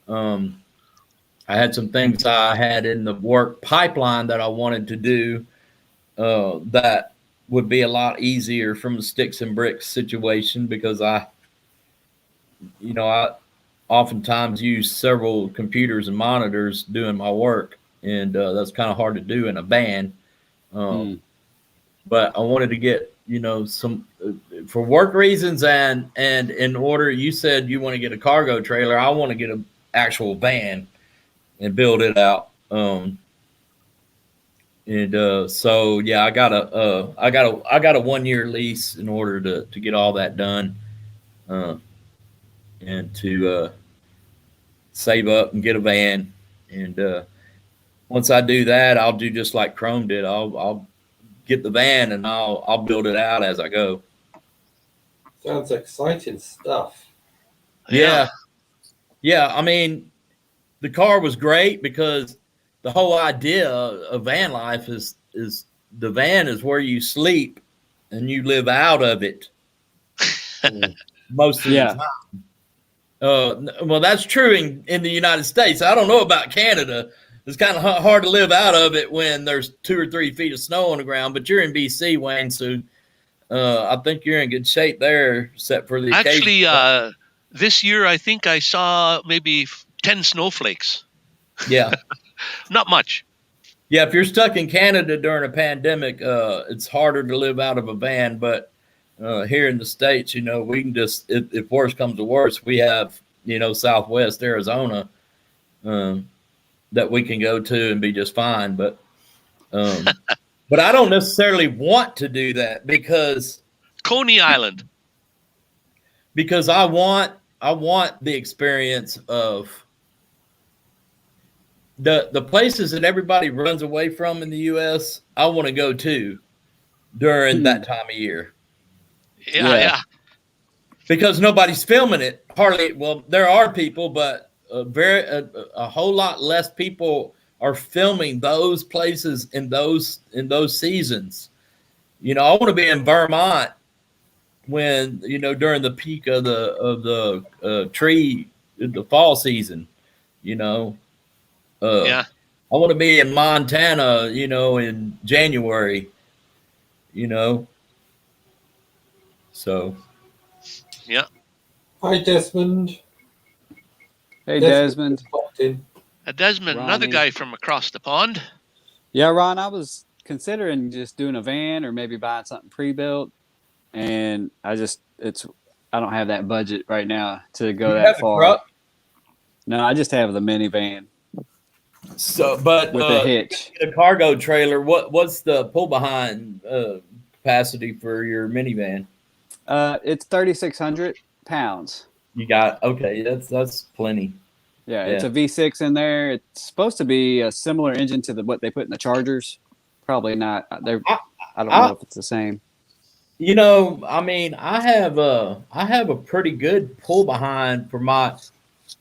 I had some things I had in the work pipeline that I wanted to do that would be a lot easier from the sticks and bricks situation, because I oftentimes use several computers and monitors doing my work, and that's kind of hard to do in a van. But I wanted to get, some for work reasons, and in order, you said you want to get a cargo trailer. I want to get an actual van and build it out. So yeah, I got a 1-year lease in order to get all that done, and to save up and get a van. And once I do that, I'll do just like Chrome did. I'll get the van and I'll build it out as I go. Sounds exciting stuff. Yeah. I mean, the car was great because the whole idea of van life is the van is where you sleep and you live out of it most of the time. Well, that's true in the United States. I don't know about Canada. It's kind of hard to live out of it when there's 2 or 3 feet of snow on the ground. But you're in BC, Wayne, so I think you're in good shape there, except for the actually this year I think I saw maybe 10 snowflakes. Yeah, not much. Yeah, if you're stuck in Canada during a pandemic, it's harder to live out of a van. But here in the States, we can just, if worse comes to worse, we have, Southwest Arizona that we can go to and be just fine. But but I don't necessarily want to do that because Coney Island. Because I want the experience of the places that everybody runs away from in the U.S. I want to go to during that time of year. Yeah. Because nobody's filming it. Hardly. Well, there are people, but a whole lot less people are filming those places in those seasons. I want to be in Vermont when during the peak of the tree, the fall season. You know, Yeah. I want to be in Montana. In January. So Yeah. Hi, Desmond. Hey, Desmond Desmond. popped in. Desmond, another Ronnie. guy from across the pond. Yeah, Ron, I was considering just doing a van or maybe buying something pre-built, and I don't have that budget right now to go you that have a far. truck. No, I just have the minivan So, but with a hitch. a cargo trailer. What's the pull behind capacity for your minivan? It's 3,600 pounds. You got okay. That's plenty. Yeah, it's a V6 in there. It's supposed to be a similar engine to what they put in the Chargers. Probably not. I don't know if it's the same. I mean, I have a pretty good pull behind for my.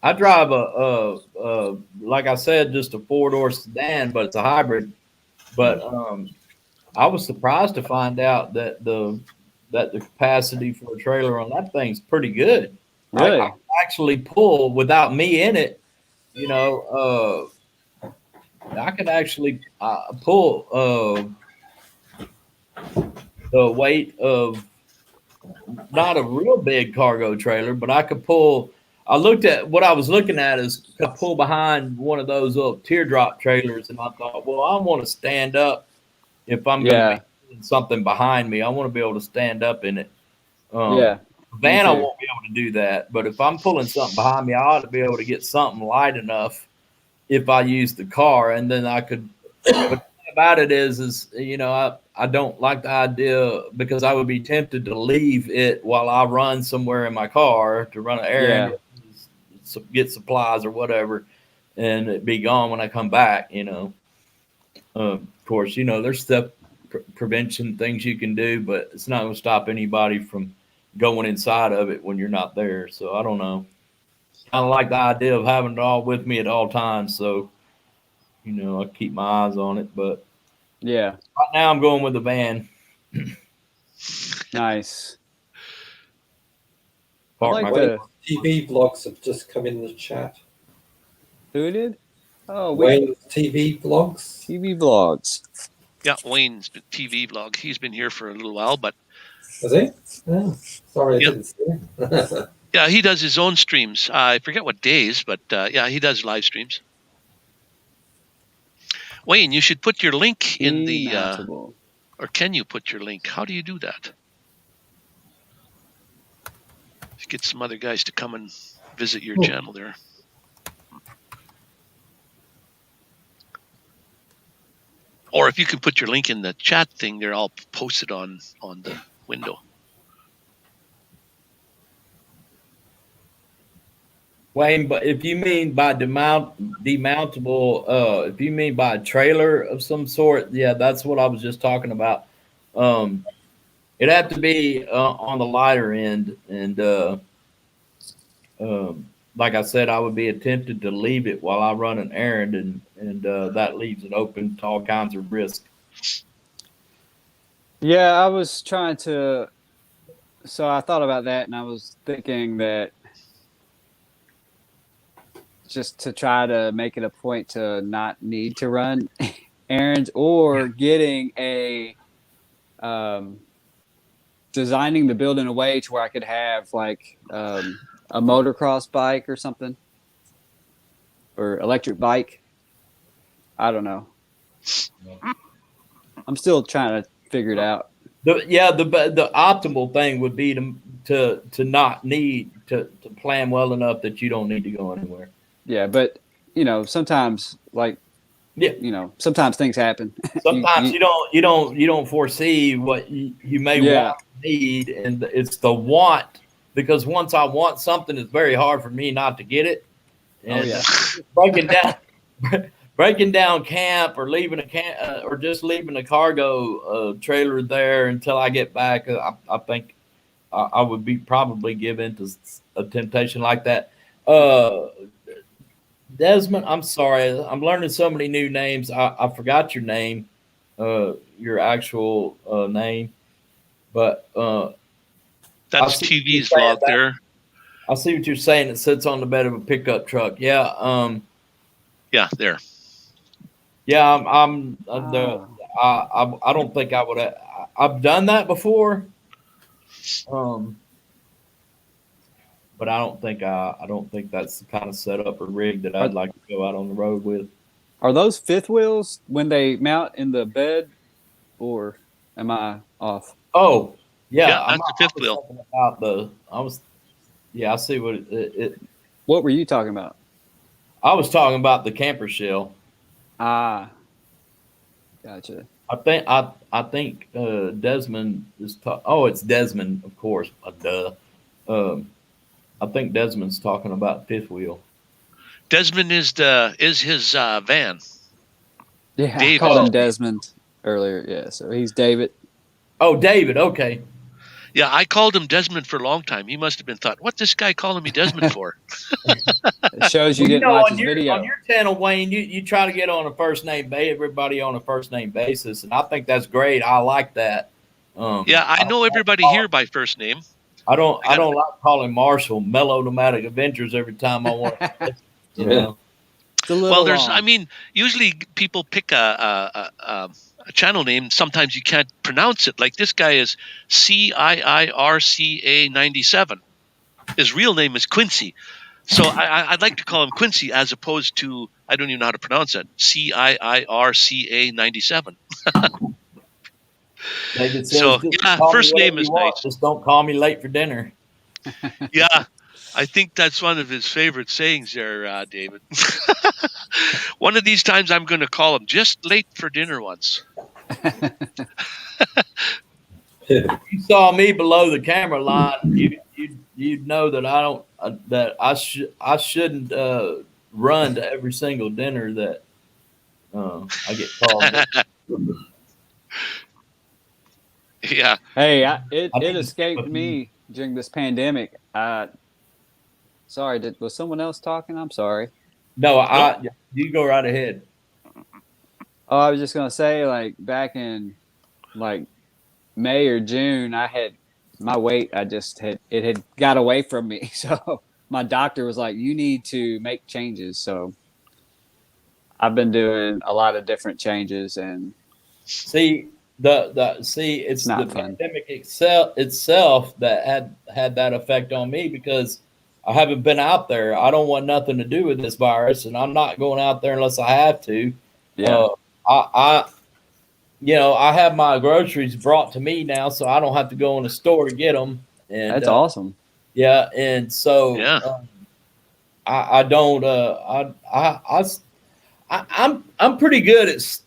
I drive a like I said, just a 4-door sedan, but it's a hybrid. But I was surprised to find out that the capacity for a trailer on that thing's pretty good. Really? I actually pull without me in it. I could actually pull the weight of not a real big cargo trailer, but I could pull. I looked at what I was looking at is could I pull behind one of those little teardrop trailers, and I thought, well, I want to stand up if I'm going to be something behind me. I want to be able to stand up in it. Van, I won't be able to do that, but if I'm pulling something behind me, I ought to be able to get something light enough if I use the car, and then I could. But the thing about it is I don't like the idea because I would be tempted to leave it while I run somewhere in my car to run an errand, get supplies or whatever, and it be gone when I come back. Of course, there's stuff prevention things you can do, but it's not going to stop anybody from going inside of it when you're not there. So I don't know. I like the idea of having it all with me at all times. So, I keep my eyes on it. But right now I'm going with the van. Nice. TV vlogs have just come in the chat. Who did? Oh, Wayne's TV vlogs. TV vlogs. Yeah, Wayne's TV vlog. He's been here for a little while, but Was he? Oh, sorry, I didn't see him. yeah, he does his own streams. I forget what days, but yeah, he does live streams. Wayne, you should put your link in the, or can you put your link? How do you do that? Get some other guys to come and visit your channel there. Or if you can put your link in the chat thing, they're all posted on the window. Wayne, but if you mean by demountable, if you mean by a trailer of some sort, yeah, that's what I was just talking about. It'd have to be on the lighter end, and like I said, I would be tempted to leave it while I run an errand, and that leaves it open to all kinds of risk. Yeah, I was trying to. So I thought about that, and I was thinking that just to try to make it a point to not need to run errands, or getting designing the build in a way to where I could have like a motocross bike or something, or electric bike. I don't know. I'm still trying to figure it out. The optimal thing would be to not need to plan well enough that you don't need to go anywhere. Yeah, but sometimes sometimes things happen. Sometimes you don't foresee what you may want, need, and it's the want, because once I want something, it's very hard for me not to get it. And breaking down camp or leaving a camp or just leaving a cargo trailer there until I get back, I think I would be probably given to a temptation like that. Desmond, I'm sorry. I'm learning so many new names. I forgot your name. your actual name, but I That's see what you're TV's saying. log there. I see what you're saying. It sits on the bed of a pickup truck. Yeah. Yeah, there. Yeah. I don't think I would. I've done that before. But I don't think that's the kind of setup or rig that I'd Are, like to go out on the road with. are those fifth wheels when they mount in the bed, or am I off? Oh, yeah. Yeah, that's the fifth I was wheel. talking about yeah, I see what What were you talking about? I was talking about the camper shell. Ah, gotcha. I think Desmond is it's Desmond, of course. Duh. Um, I think Desmond's talking about fifth wheel. Desmond is his van. Yeah, I David. called him Desmond earlier. Yeah, so he's David. Oh, David. Okay. Yeah, I called him Desmond for a long time. He must have been thought, "What this guy calling me Desmond for?" It shows you Well, didn't watch his on video. your channel, Wayne, you try to get on a first name everybody on a first name basis, and I think that's great. I like that. Yeah, I know everybody here by first name. I don't like calling Marshall Melodramatic Adventures every time I want to. You know. It's a little Well, there's. long. I mean, usually people pick a channel name. Sometimes you can't pronounce it. Like this guy is CIIRCA97. His real name is Quincy. So I'd like to call him Quincy as opposed to, I don't even know how to pronounce it, CIIRCA97. David says, So just yeah, call me first name whatever is you want. nice. Just don't call me late for dinner. Yeah, I think that's one of his favorite sayings there, David. One of these times I'm going to call him just late for dinner once. If you saw me below the camera line, you'd know that I shouldn't run to every single dinner that I get called. Yeah. Hey, I it need to escaped skip a few. me during this pandemic. Sorry, was someone else talking? I'm sorry. No, you go right ahead. Oh, I was just gonna say, like back in like May or June, I had my weight. It had got away from me. So my doctor was like, "You need to make changes." So I've been doing a lot of different changes, and See it's the not fun. pandemic itself that had that effect on me because I haven't been out there. I don't want nothing to do with this virus, and I'm not going out there unless I have to. Yeah, I I have my groceries brought to me now, so I don't have to go in the store to get them. And that's awesome. yeah, and so Yeah. I don't I'm pretty good at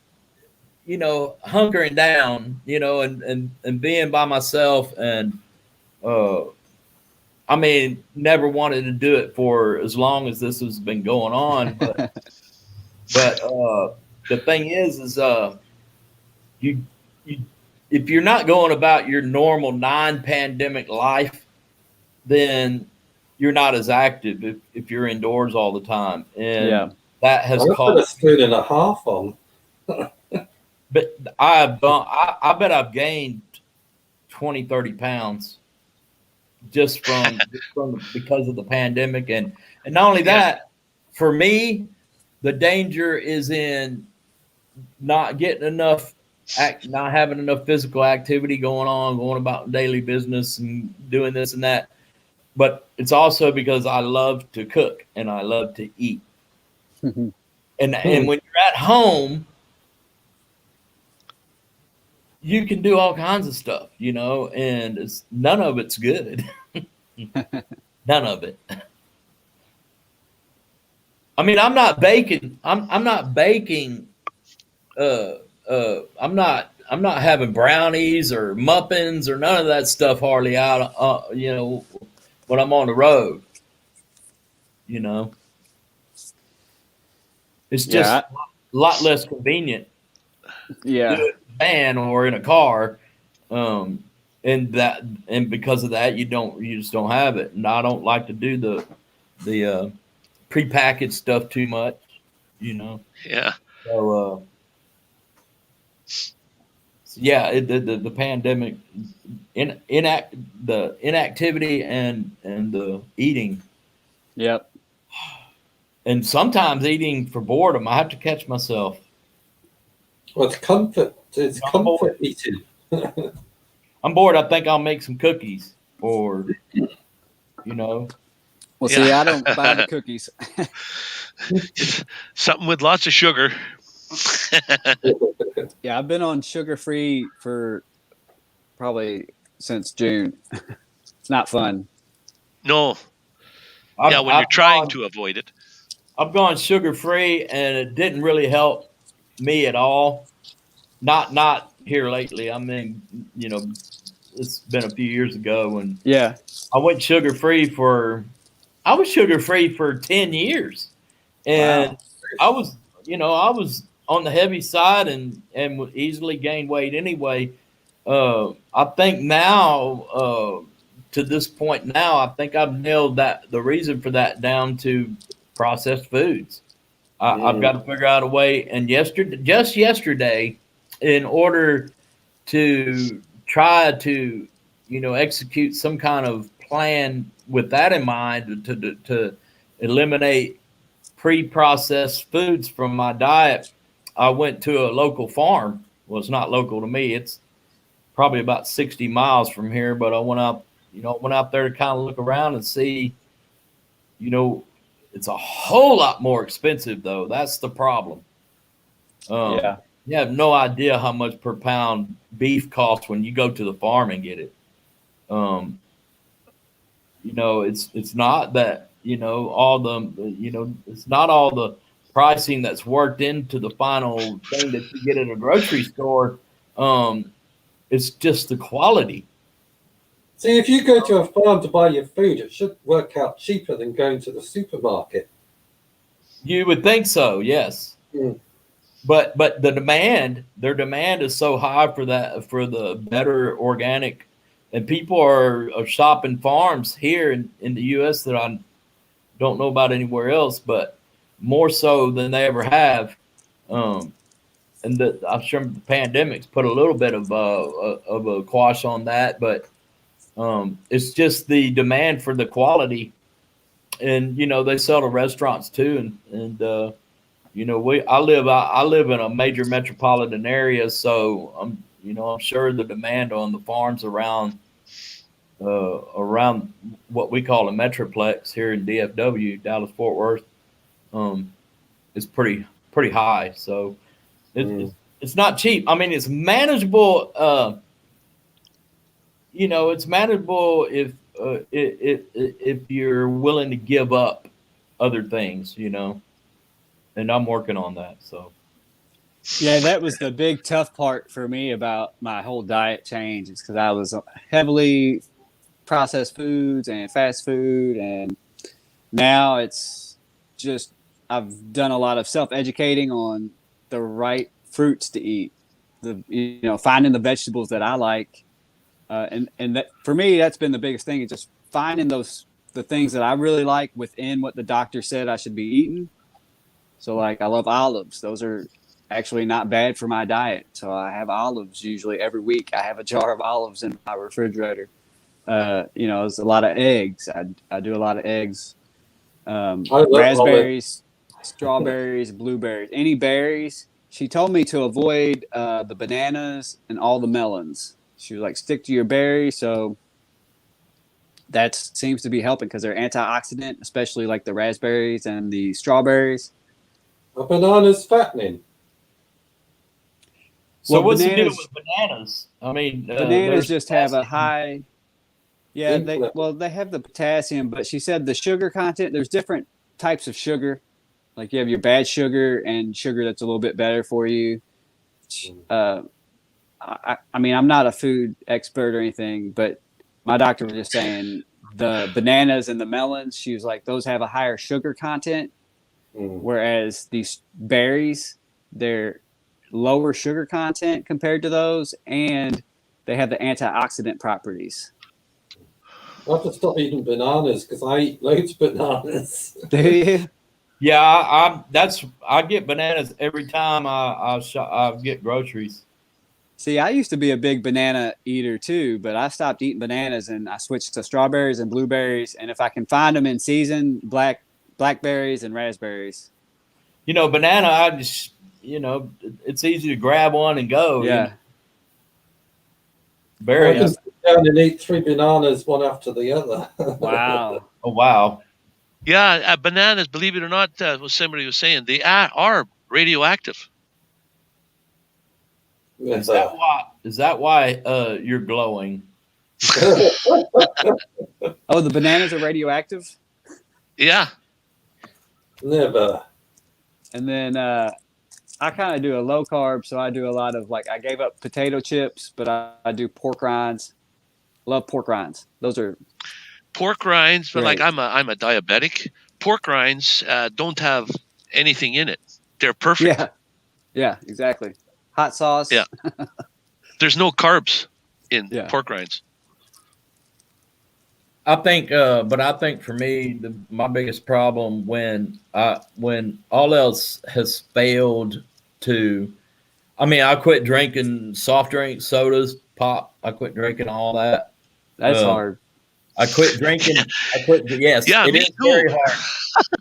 hunkering down, and being by myself, and I mean, never wanted to do it for as long as this has been going on, but the thing is you if you're not going about your normal non-pandemic life, then you're not as active if you're indoors all the time, and that has I put a caused. spoon and a half on. But I bet I've gained 20, 30 pounds just because of the pandemic, and not only that, for me, the danger is in not getting enough. Not having enough physical activity going about daily business and doing this and that. But it's also because I love to cook and I love to eat. And when you're at home, you can do all kinds of stuff, and none of it's good. None of it. I mean, I'm not baking. I'm not baking. I'm not having brownies or muffins or none of that stuff hardly out. When I'm on the road, it's just a lot less convenient. Yeah, Do it in a van or in a car, and because of that, you just don't have it. And I don't like to do the prepackaged stuff too much. Yeah. So the pandemic, the inactivity and the eating, Yep. and sometimes eating for boredom. I have to catch myself. Well, it's comfort. It's I'm bored. comfort eating. I'm bored. I think I'll make some cookies, or Well, Yeah. see, I don't buy the cookies. Something with lots of sugar. Yeah, I've been on sugar free for probably since June. It's not fun. No. I've, Yeah, when I've you're trying gone, to avoid it. I've gone sugar free, and it didn't really help me at all. Not here lately. I mean, it's been a few years ago when Yeah. I went sugar free I was sugar free for 10 years, and Wow. I was on the heavy side and would easily gain weight anyway. I think now, to this point now, I think I've nailed the reason for that down to processed foods. I've got to figure out a way. And just yesterday, in order to try to, execute some kind of plan with that in mind to eliminate pre-processed foods from my diet, I went to a local farm. Well, it's not local to me. It's probably about 60 miles from here, but I went out there to kind of look around and see, it's a whole lot more expensive though. That's the problem. Yeah. You have no idea how much per pound beef costs when you go to the farm and get it. It's not that, it's not all the pricing that's worked into the final thing that you get at a grocery store. It's just the quality. See, if you go to a farm to buy your food, it should work out cheaper than going to the supermarket. You would think so, yes. Mm. But their demand is so high for the better organic, and people are shopping farms here in the U.S. that I don't know about anywhere else, but more so than they ever have. And I'm sure the pandemic's put a little bit of a quash on that, but it's just the demand for the quality, and they sell to restaurants too, and I live in a major metropolitan area, so I'm sure the demand on the farms around what we call a metroplex here in DFW, Dallas Fort Worth, is pretty high. So it's not cheap. I mean, it's manageable. It's manageable if you're willing to give up other things, and I'm working on that. So Yeah, that was the big tough part for me about my whole diet change, is because I was heavily processed foods and fast food, and now it's just I've done a lot of self-educating on the right fruits to eat, finding the vegetables that I like, and that for me that's been the biggest thing, is just finding the things that I really like within what the doctor said I should be eating. So like I love olives; those are actually not bad for my diet. So I have olives usually every week. I have a jar of olives in my refrigerator. There's a lot of eggs. I do a lot of eggs. Raspberries, strawberries, blueberries, any berries. She told me to avoid the bananas and all the melons. She was like, stick to your berries. So that seems to be helping because they're antioxidant, especially like the raspberries and the strawberries. A banana's fattening. So what's the deal with bananas? I mean, bananas just have a high. Yeah, they have the potassium, but she said the sugar content. There's different types of sugar. Like you have your bad sugar and sugar that's a little bit better for you. I mean, I'm not a food expert or anything, but my doctor was just saying the bananas and the melons. She was like, those have a higher sugar content, whereas these berries, they're lower sugar content compared to those, and they have the antioxidant properties. I have to stop eating bananas because I eat loads of bananas. Do you? Yeah, I get bananas every time I get groceries. See, I used to be a big banana eater too, but I stopped eating bananas and I switched to strawberries and blueberries. And if I can find them in season, blackberries and raspberries. Banana, I just, it's easy to grab one and go. Yeah. I Berries. can sit down and eat 3 bananas one after the other. Wow. Oh, wow. Yeah, bananas, believe it or not, what somebody was saying, they are radioactive. Is that why you're glowing? Oh, the bananas are radioactive? Yeah. Never. And then I kind of do a low carb, so I do a lot of I gave up potato chips, but I do pork rinds. Love pork rinds. Those are pork rinds, but great. I'm a diabetic. Pork rinds don't have anything in it. They're perfect. Yeah, exactly. Hot sauce. Yeah. There's no carbs in Yeah. pork rinds. I think for me, my biggest problem when all else has failed to, I quit drinking soft drinks, sodas, pop. I quit drinking all that. That's hard. I quit drinking. Yes, Yeah, it me is too. very hard.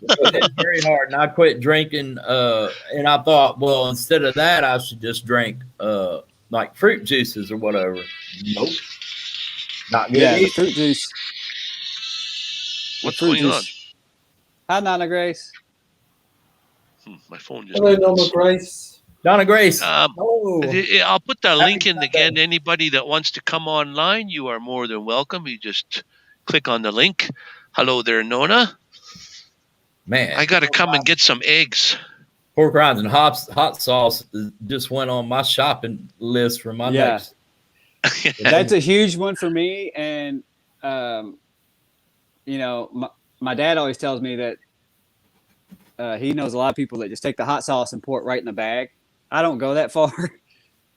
It's very hard. And I quit drinking, and I thought, well, instead of that, I should just drink like fruit juices or whatever. Nope, not good. Yeah, the either. fruit juice. What's fruit going on? juice. Hi, Nana Grace. My phone just. Hello, Norma Grace. Donna Grace. I'll put the link in again. Anybody that wants to come online, you are more than welcome. You just click on the link. Hello there, Nona. Man, I got to come and get some eggs. Pork rinds and hot sauce just went on my shopping list for my next. That's a huge one for me. And, my dad always tells me that he knows a lot of people that just take the hot sauce and pour it right in the bag. I don't go that far,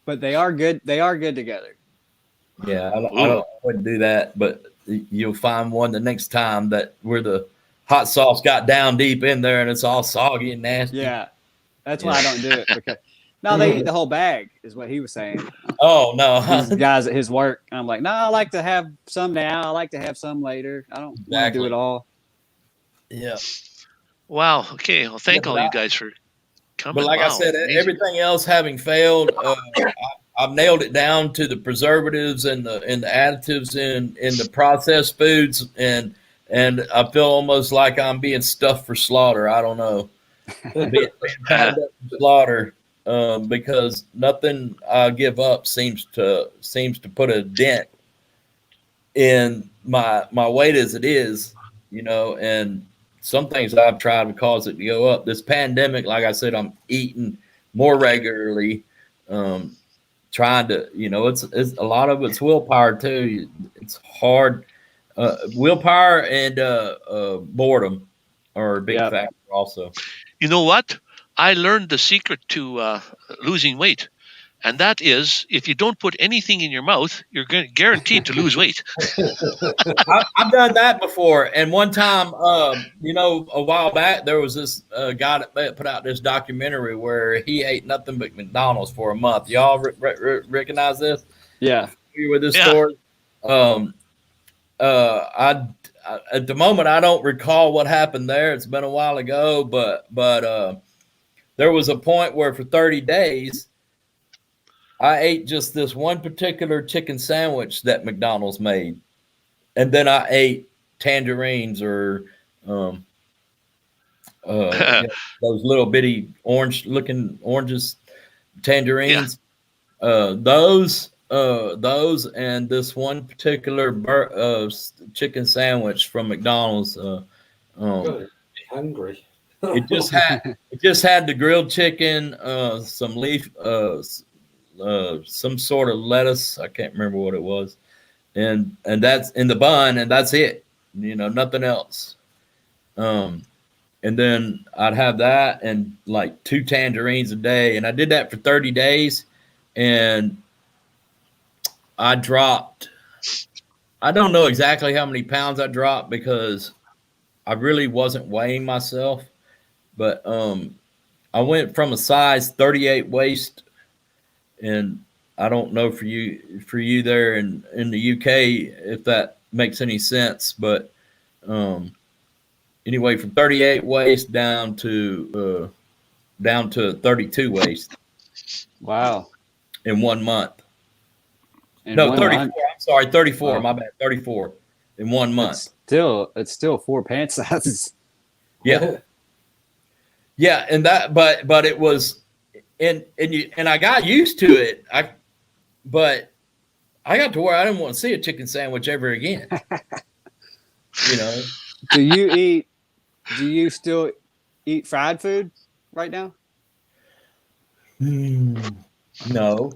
but they are good. They are good together. Yeah, I wouldn't do that, but you'll find one the next time where the hot sauce got down deep in there and it's all soggy and nasty. Yeah, that's why I don't do it. Because no, they eat the whole bag, is what he was saying. Oh no, these guys at his work. And I'm like, no, I like to have some now. I like to have some later. I don't want to do it all. Yeah. Wow. Okay. Well, thank all you guys for coming. But like I said, everything else having failed, I've nailed it down to the preservatives and the additives in the processed foods, and I feel almost like I'm being stuffed for slaughter. I don't know, being tied up for slaughter, because nothing I give up seems to put a dent in my weight as it is, and some things I've tried to cause it to go up. This pandemic, like I said, I'm eating more regularly, trying to, it's a lot of it's willpower too. It's hard. Willpower and boredom are a big factor also. You know what? I learned the secret to losing weight. And that is, if you don't put anything in your mouth, you're guaranteed to lose weight. I've done that before. And one time, a while back, there was this guy that put out this documentary where he ate nothing but McDonald's for a month. Y'all recognize this? Yeah. With this story? I at the moment, I don't recall what happened there. It's been a while ago, but there was a point where for 30 days, I ate just this one particular chicken sandwich that McDonald's made. And then I ate tangerines or those little bitty orange-looking oranges, tangerines. Yeah. Those and this one particular chicken sandwich from McDonald's. Hungry. It just had the grilled chicken, some leaf, some sort of lettuce. I can't remember what it was. And that's in the bun, and that's it. Nothing else. And then I'd have that and like 2 tangerines a day. And I did that for 30 days. And I dropped, I don't know exactly how many pounds I dropped because I really wasn't weighing myself. But I went from a size 38 waist and I don't know for you there in the UK if that makes any sense, but anyway, from 38 waist down to 32 waist Wow. in 1 month. In No, one 34. month, I'm sorry, 34. Wow. My bad, 34 in 1 month. it's still 4 pant sizes. Yeah, yeah, and that, but it was, and I got used to it. But I got to where I didn't want to see a chicken sandwich ever again. You know. Do you still eat fried food right now? No.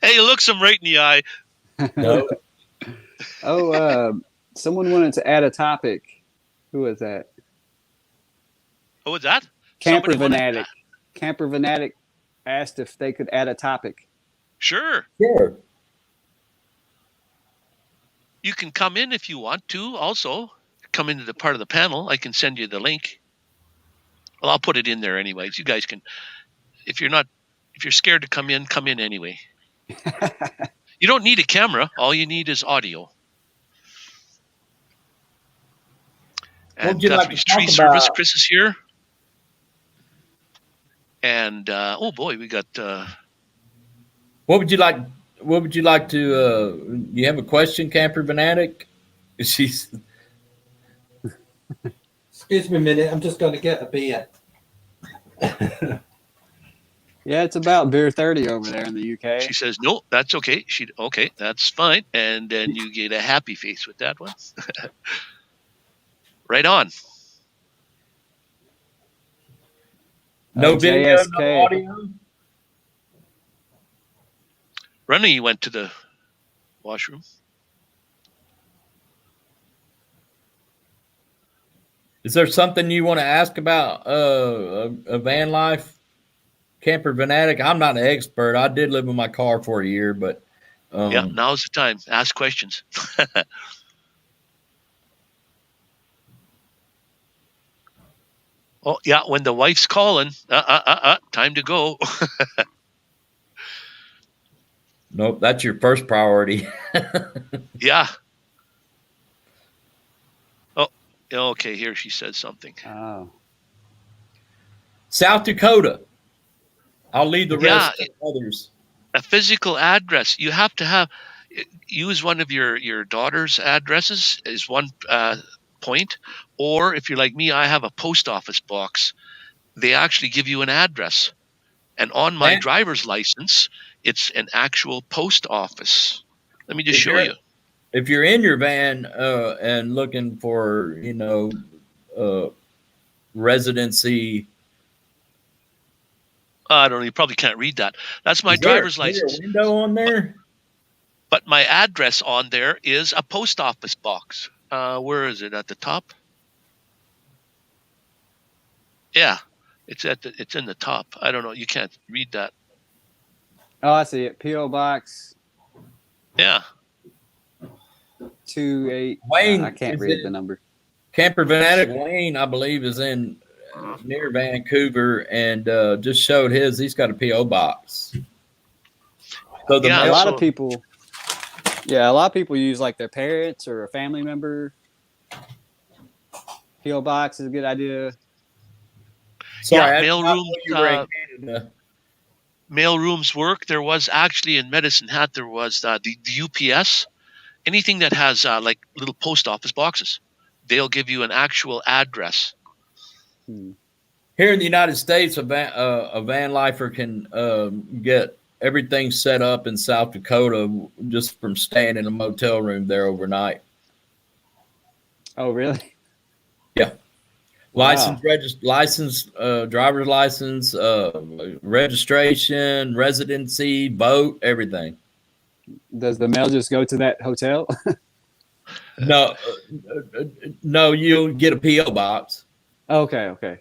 Hey, looks him right in the eye. No. Someone wanted to add a topic. Who was that? What was that? Camper Somebody wanted- Fanatic. Camper Fanatic asked if they could add a topic. Sure. Sure. You can come in if you want to. Also, come into the part of the panel. I can send you the link. Well, I'll put it in there anyways. You guys can. If you're scared to come in anyway. You don't need a camera. All you need is audio. And would you like to Guthrie's talk Tree Service, about? Chris is here. And oh boy, we got. What would you like? What would you like to? You have a question, Camper Fanatic? She's. Excuse me a minute. I'm just going to get a beer. Yeah, it's about beer 30 over there in the UK. She says, "No, that's okay." Okay, that's fine. And then you get a happy face with that one. Right on. No video, JSK. no audio. Rennie went to the washroom. Is there something you want to ask about a van life, Camper Fanatic? I'm not an expert. I did live in my car for a year, but Yeah, now's the time. Ask questions. Oh yeah, when the wife's calling, time to go. nope, that's your first priority. Yeah. Oh, okay. Here she says something. Oh. South Dakota. I'll leave the rest Yeah. to others. A physical address. You have to use one of your daughter's addresses is one point, or if you're like me, I have a post office box. They actually give you an address, and on my driver's license, it's an actual post office. Let me just show you. If you're in your van and looking for, residency. I don't know. You probably can't read that. That's my driver's license. Is there a window on there? But my address on there is a post office box. Where is it? At the top? Yeah, it's in the top. I don't know. You can't read that. Oh, I see it. P.O. Box Yeah. 28. Wayne, I can't read the number. Camper Fanatic Wayne, I believe, is in near Vancouver, and just showed his. He's got a P.O. box. So Yeah, a lot of people use like their parents or a family member. P.O. box is a good idea. Sorry, yeah, mail rooms work. There was actually in Medicine Hat, there was the UPS. Anything that has like little post office boxes, they'll give you an actual address. Here in the United States, a van lifer can get everything set up in South Dakota just from staying in a motel room there overnight. Oh, really? Yeah. Wow. License, driver's license, registration, residency, boat, everything. Does the mail just go to that hotel? No, you'll get a P.O. box. Okay.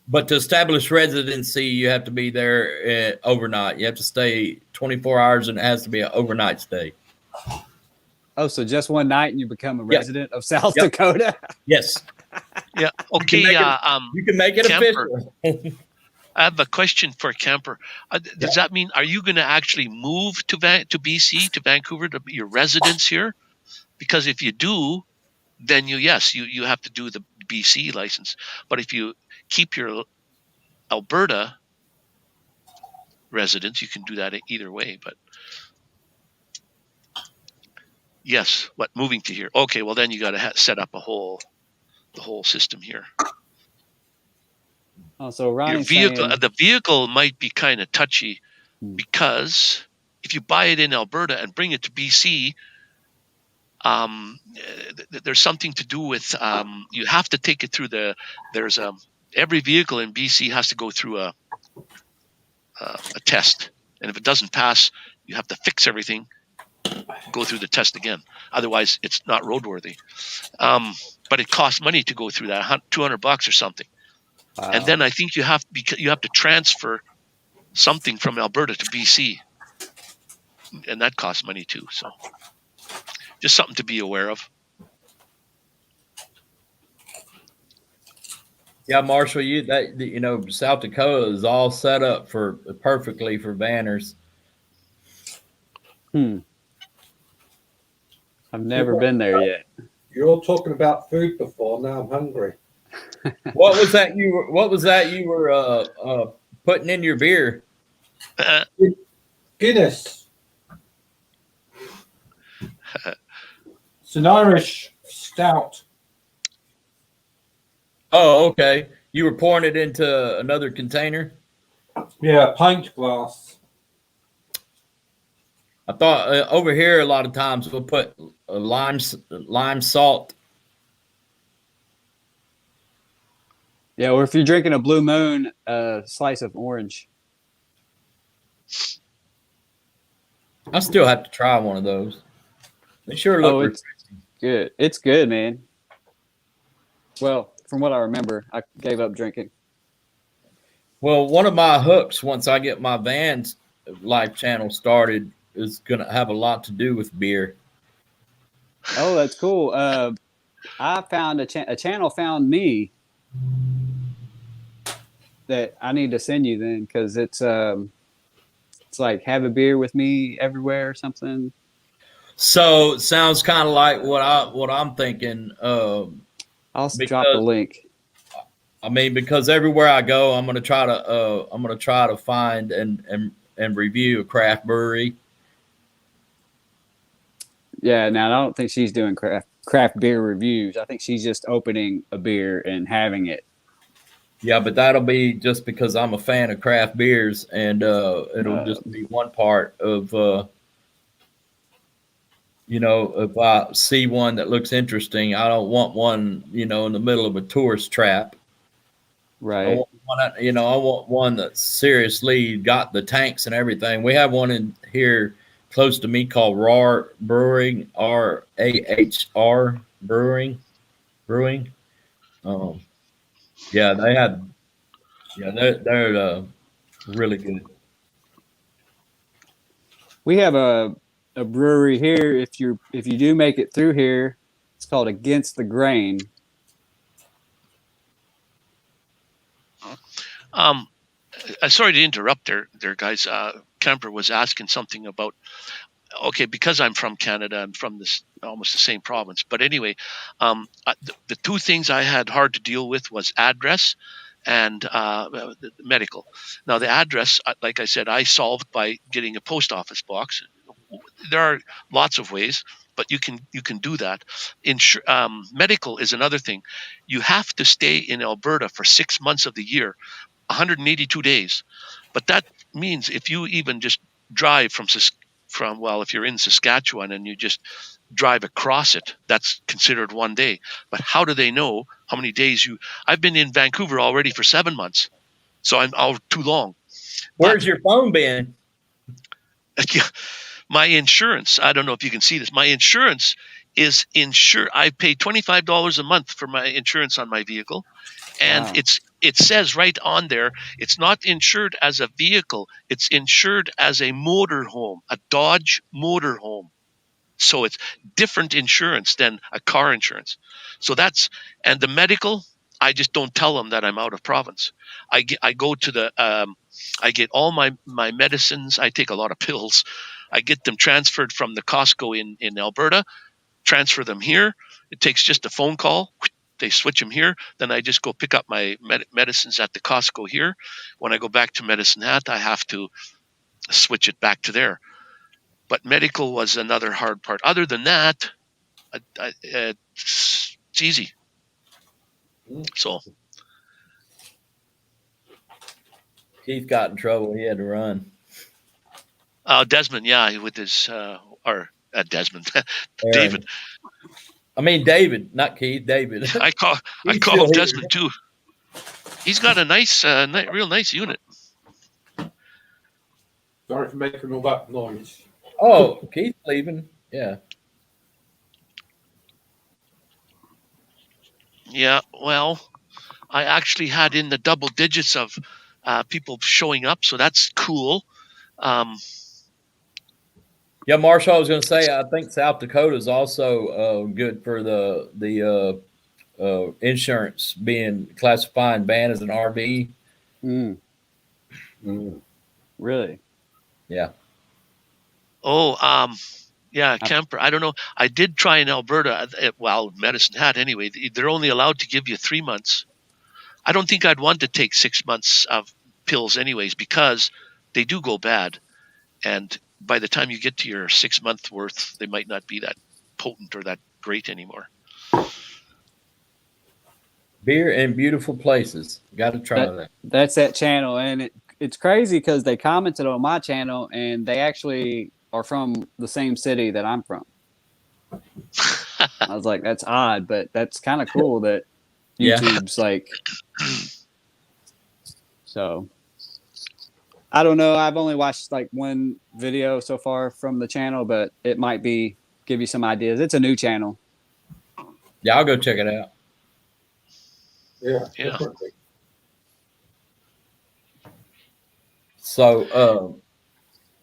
But to establish residency, you have to be there overnight. You have to stay 24 hours, and it has to be an overnight stay. Oh, so just one night and you become a resident of South Dakota? Yes. Yeah. Okay. You can make it Camper. official. I have a question for Camper. Does that mean, are you going to actually move to BC, to Vancouver, to your residence here? Because if you do, then you have to do the BC license. But if you keep your Alberta residence, you can do that either way. But yes, moving to here? Okay, well then you got to set up the whole system here. Oh, so Your Ronnie's vehicle, saying, the vehicle might be kind of touchy because if you buy it in Alberta and bring it to BC, there's something to do with you have to take it through every vehicle in BC has to go through a test, and if it doesn't pass, you have to fix everything, go through the test again. Otherwise, it's not roadworthy. But it costs money to go through that, $200 or something. wow. And then I think you have to transfer something from Alberta to BC, and that costs money too. So, just something to be aware of. Yeah, Marshall, South Dakota is all set up perfectly for vanners. I've never been there yet. You're all talking about food before. Now I'm hungry. What was that you were putting in your beer? Guinness. It's an Irish stout. Oh, okay. You were pouring it into another container? Yeah, pint glass. I thought over here a lot of times we'll put lime salt. Yeah, or if you're drinking a Blue Moon, a slice of orange. I still have to try one of those. They sure look it's good. It's good, man. Well, from what I remember, I gave up drinking. Well, one of my hooks once I get my Vans live channel started is going to have a lot to do with beer. Oh, that's cool. I found a channel found me that I need to send you then, because it's like have a beer with me everywhere or something. So it sounds kind of like what I'm thinking. I'll drop the link. I mean, because everywhere I go, I'm gonna try to find and review a craft brewery. Yeah, now I don't think she's doing craft beer reviews. I think she's just opening a beer and having it. Yeah, but that'll be just because I'm a fan of craft beers, and it'll just be one part of. If I see one that looks interesting, I don't want one, in the middle of a tourist trap. Right. I want one that seriously got the tanks and everything. We have one in here close to me called RAHR Brewing, RAHR Brewing. Yeah, they're really good. We have a brewery here. If you do make it through here, it's called Against the Grain. Sorry to interrupt there, guys. Camper was asking something about. Okay, because I'm from Canada, I'm from this almost the same province. But anyway, the two things I had hard to deal with was address and the medical. Now the address, like I said, I solved by getting a post office box. There are lots of ways, but you can do that. Medical is another thing. You have to stay in Alberta for 6 months of the year, 182 days. But that means if you even just drive if you're in Saskatchewan and you just drive across it, that's considered 1 day. But how do they know how many days I've been in Vancouver already for 7 months, so I'm out too long. Where's your phone been? My insurance, I don't know if you can see this. My insurance is insured. I pay $25 a month for my insurance on my vehicle. And Wow. it says right on there, it's not insured as a vehicle. It's insured as a motorhome, a Dodge motorhome. So it's different insurance than a car insurance. So and the medical, I just don't tell them that I'm out of province. I go to the I get all my medicines. I take a lot of pills. I get them transferred from the Costco in Alberta, transfer them here. It takes just a phone call. They switch them here. Then I just go pick up my medicines at the Costco here. When I go back to Medicine Hat, I have to switch it back to there. But medical was another hard part. Other than that, it's easy. So Keith got in trouble. He had to run. Desmond, yeah, with his Desmond, Aaron. David. I mean David, not Keith. David. I call him Desmond too. He's got a nice, real nice unit. Sorry for making all that noise. Oh, Keith leaving. Yeah. Yeah, well, I actually had in the double digits of people showing up, so that's cool. Yeah, Marshall, I was going to say, I think South Dakota is also good for the insurance being classifying ban as an RV. Really? Yeah. Oh, yeah, camper. I don't know. I did try in Alberta. Well, Medicine Hat anyway. They're only allowed to give you 3 months. I don't think I'd want to take 6 months of pills anyways, because they do go bad. And by the time you get to your 6 month worth, they might not be that potent or that great anymore. Beer in beautiful places. Got to try that. That's that channel. And it's crazy because they commented on my channel and they actually are from the same city that I'm from. I was like, that's odd, but that's kind of cool that YouTube's like. So I don't know. I've only watched like one video so far from the channel, but it might give you some ideas. It's a new channel. Yeah, I'll go check it out. Yeah. Definitely. So,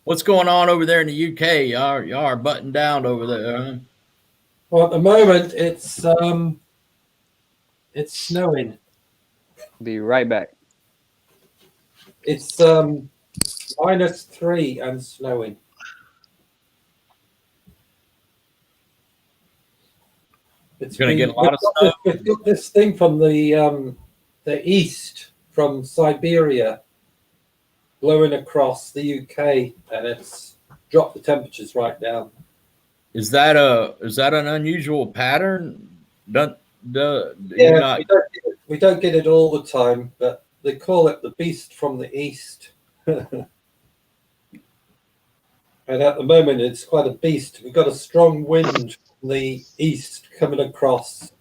what's going on over there in the UK? Y'all are buttoned down over there. Huh? Well, at the moment it's snowing. Be right back. It's -3 and snowing. It's going to get a lot of snow. We've got this thing from the east, from Siberia, blowing across the UK, and it's dropped the temperatures right down. Is that an unusual pattern? We don't get it all the time, but they call it the beast from the east. And at the moment, it's quite a beast. We've got a strong wind from the east coming across,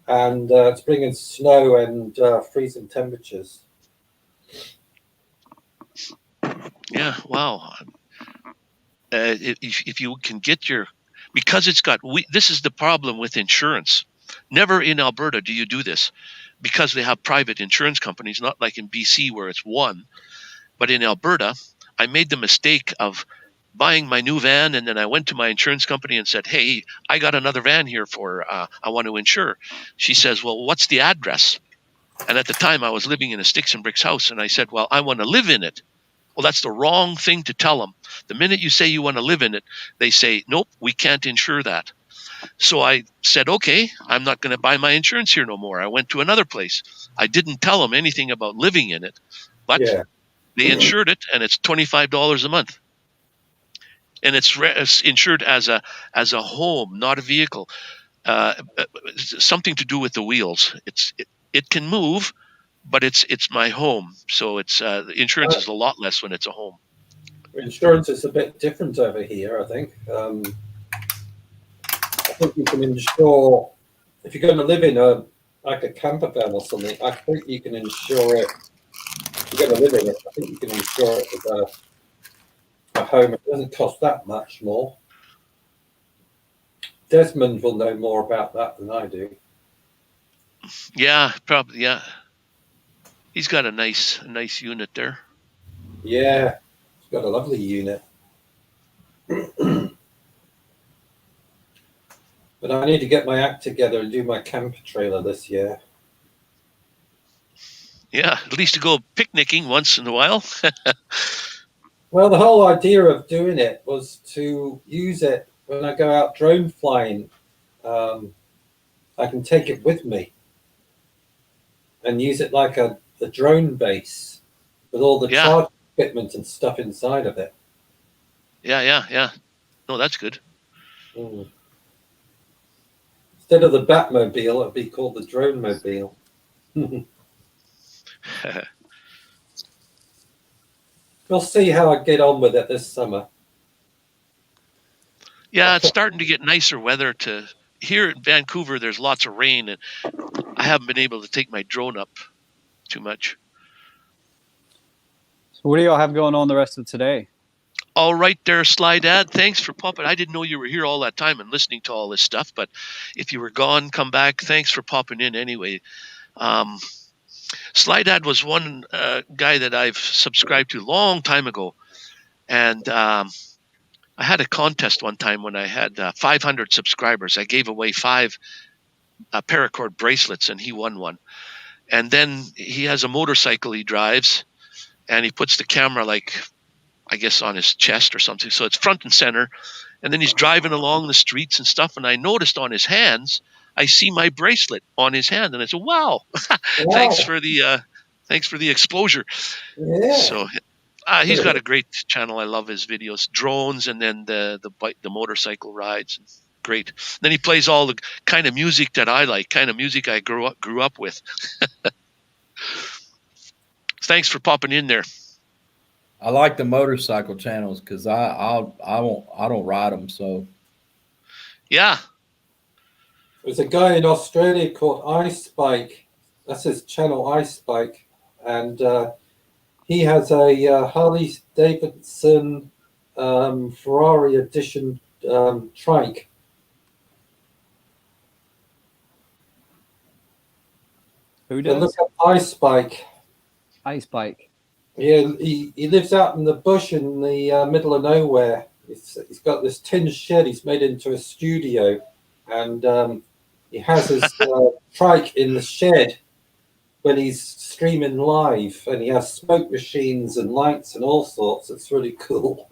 and it's bringing snow and freezing temperatures. Yeah, wow. If you can get because it's got, this is the problem with insurance. Never in Alberta do you do this, because they have private insurance companies, not like in BC where it's one. But in Alberta, I made the mistake of buying my new van, and then I went to my insurance company and said, hey, I got another van here I want to insure. She says, well, what's the address? And at the time I was living in a sticks and bricks house, and I said, well, I want to live in it. Well, that's the wrong thing to tell them. The minute you say you want to live in it, they say, nope, we can't insure that. So I said, okay, I'm not going to buy my insurance here no more. I went to another place. I didn't tell them anything about living in it, but they insured it, and it's $25 a month. And it's insured as a home, not a vehicle. Something to do with the wheels. It can move, but it's my home, so it's the insurance is a lot less when it's a home. Insurance is a bit different over here, I think. I think you can insure, if you're going to live in a camper van or something, I think you can insure it. If you're going to live in it, I think you can insure it as a home. It doesn't cost that much more. Desmond will know more about that than I do. Yeah, probably. Yeah, he's got a nice unit there. Yeah, he's got a lovely unit. But I need to get my act together and do my camper trailer this year. Yeah, at least to go picnicking once in a while. Well, the whole idea of doing it was to use it when I go out drone flying. I can take it with me and use it like a drone base with all the Yeah, charge equipment and stuff inside of it. yeah. No, that's good. Mm. Instead of the Batmobile, it'd be called the Drone Mobile. We'll see how I get on with it this summer. Yeah, it's starting to get nicer weather. To here in Vancouver, there's lots of rain, and I haven't been able to take my drone up too much. So what do y'all have going on the rest of today? All right there, Sly Dad. Thanks for popping. I didn't know you were here all that time and listening to all this stuff, but if you were gone, come back. Thanks for popping in anyway. Sly Dad was one guy that I've subscribed to a long time ago, and I had a contest one time when I had 500 subscribers. I gave away 5 paracord bracelets, and he won one. And then he has a motorcycle he drives, and he puts the camera, like, I guess, on his chest or something. So it's front and center. And then he's driving along the streets and stuff. And I noticed on his hands, I see my bracelet on his hand, and I said, "Wow, Wow. thanks for the exposure." Yeah. So he's got a great channel. I love his videos, drones, and then the motorcycle rides. Great. Then he plays all the kind of music that I like, kind of music I grew up with. Thanks for popping in there. I like the motorcycle channels because I don't ride them. So Yeah. There's a guy in Australia called iSpike. That's his channel, iSpike, and he has a Harley Davidson Ferrari edition trike. Who So look does? at iSpike. Ice Bike. Yeah, he lives out in the bush in the middle of nowhere. He's got this tin shed he's made into a studio, and he has his trike in the shed when he's streaming live, and he has smoke machines and lights and all sorts. It's really cool.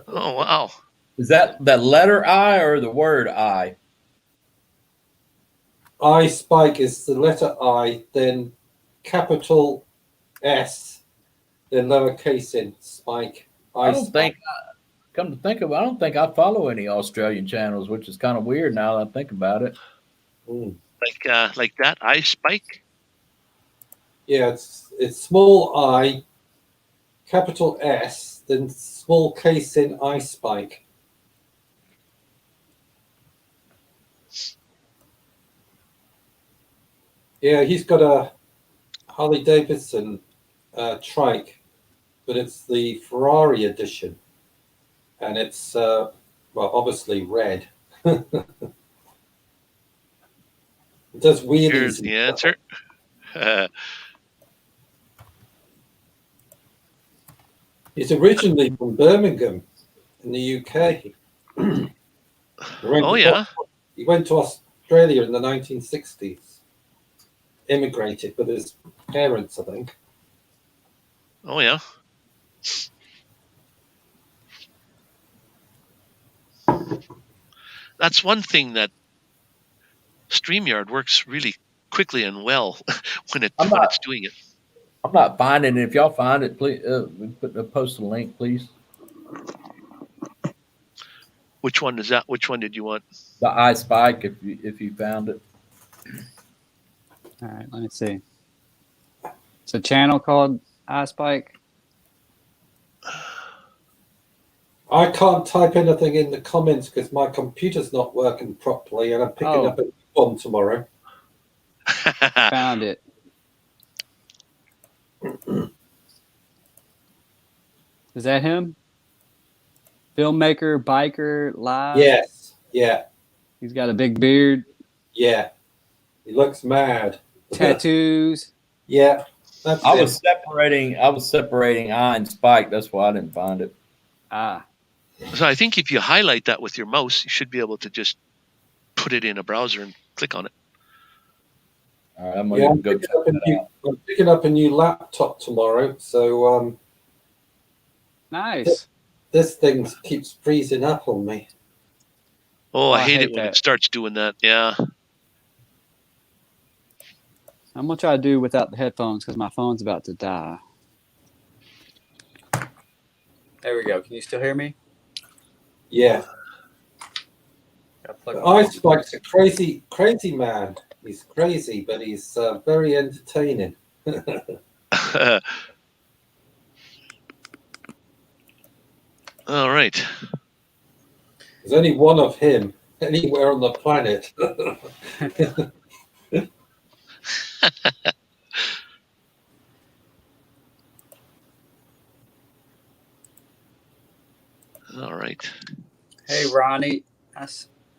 Oh, wow. is that the letter I or the word I? iSpike is the letter I, then capital S, then lowercase in spike. I don't think. Come to think of it, I don't think I follow any Australian channels, which is kind of weird now that I think about it. Like that iSpike. Yeah, it's small I, capital S, then small case in iSpike. Yeah, he's got a Harley Davidson trike, but it's the Ferrari edition, and it's well, obviously red. It does wheelies. Here's the answer. He's originally from Birmingham, in the UK. Oh, yeah. He went to Australia in the 1960s. Immigrated with his parents, I think. Oh, yeah. That's one thing that StreamYard works really quickly and well when it's doing it. I'm not finding it. If y'all find it, please post a link, please. Which one is that? Which one did you want? The iSpike, if you found it. All right, let me see. It's a channel called iSpike. I can't type anything in the comments because my computer's not working properly, and I'm picking up a new one tomorrow. Found it. Is that him? Filmmaker, biker, live? Yes. Yeah. He's got a big beard. Yeah. He looks mad. Tattoos. Yeah. That's I it. was separating I and Spike. That's why I didn't find it. Ah. So I think if you highlight that with your mouse, you should be able to just put it in a browser and click on it. All right, I'm gonna Yeah, I'm go picking, check up a that new, out. I'm picking up a new laptop tomorrow. So Nice. this thing keeps freezing up on me. Oh, Oh, I I hate hate it when it that. starts doing that. Yeah. I'm gonna try to do without the headphones because my phone's about to die. There we go. Can you still hear me? Yeah. Gotta plug But my Ice phone. Spike's a crazy, crazy man. He's crazy, but he's very entertaining. All right. There's only one of him anywhere on the planet. All right. Hey, Ronnie, I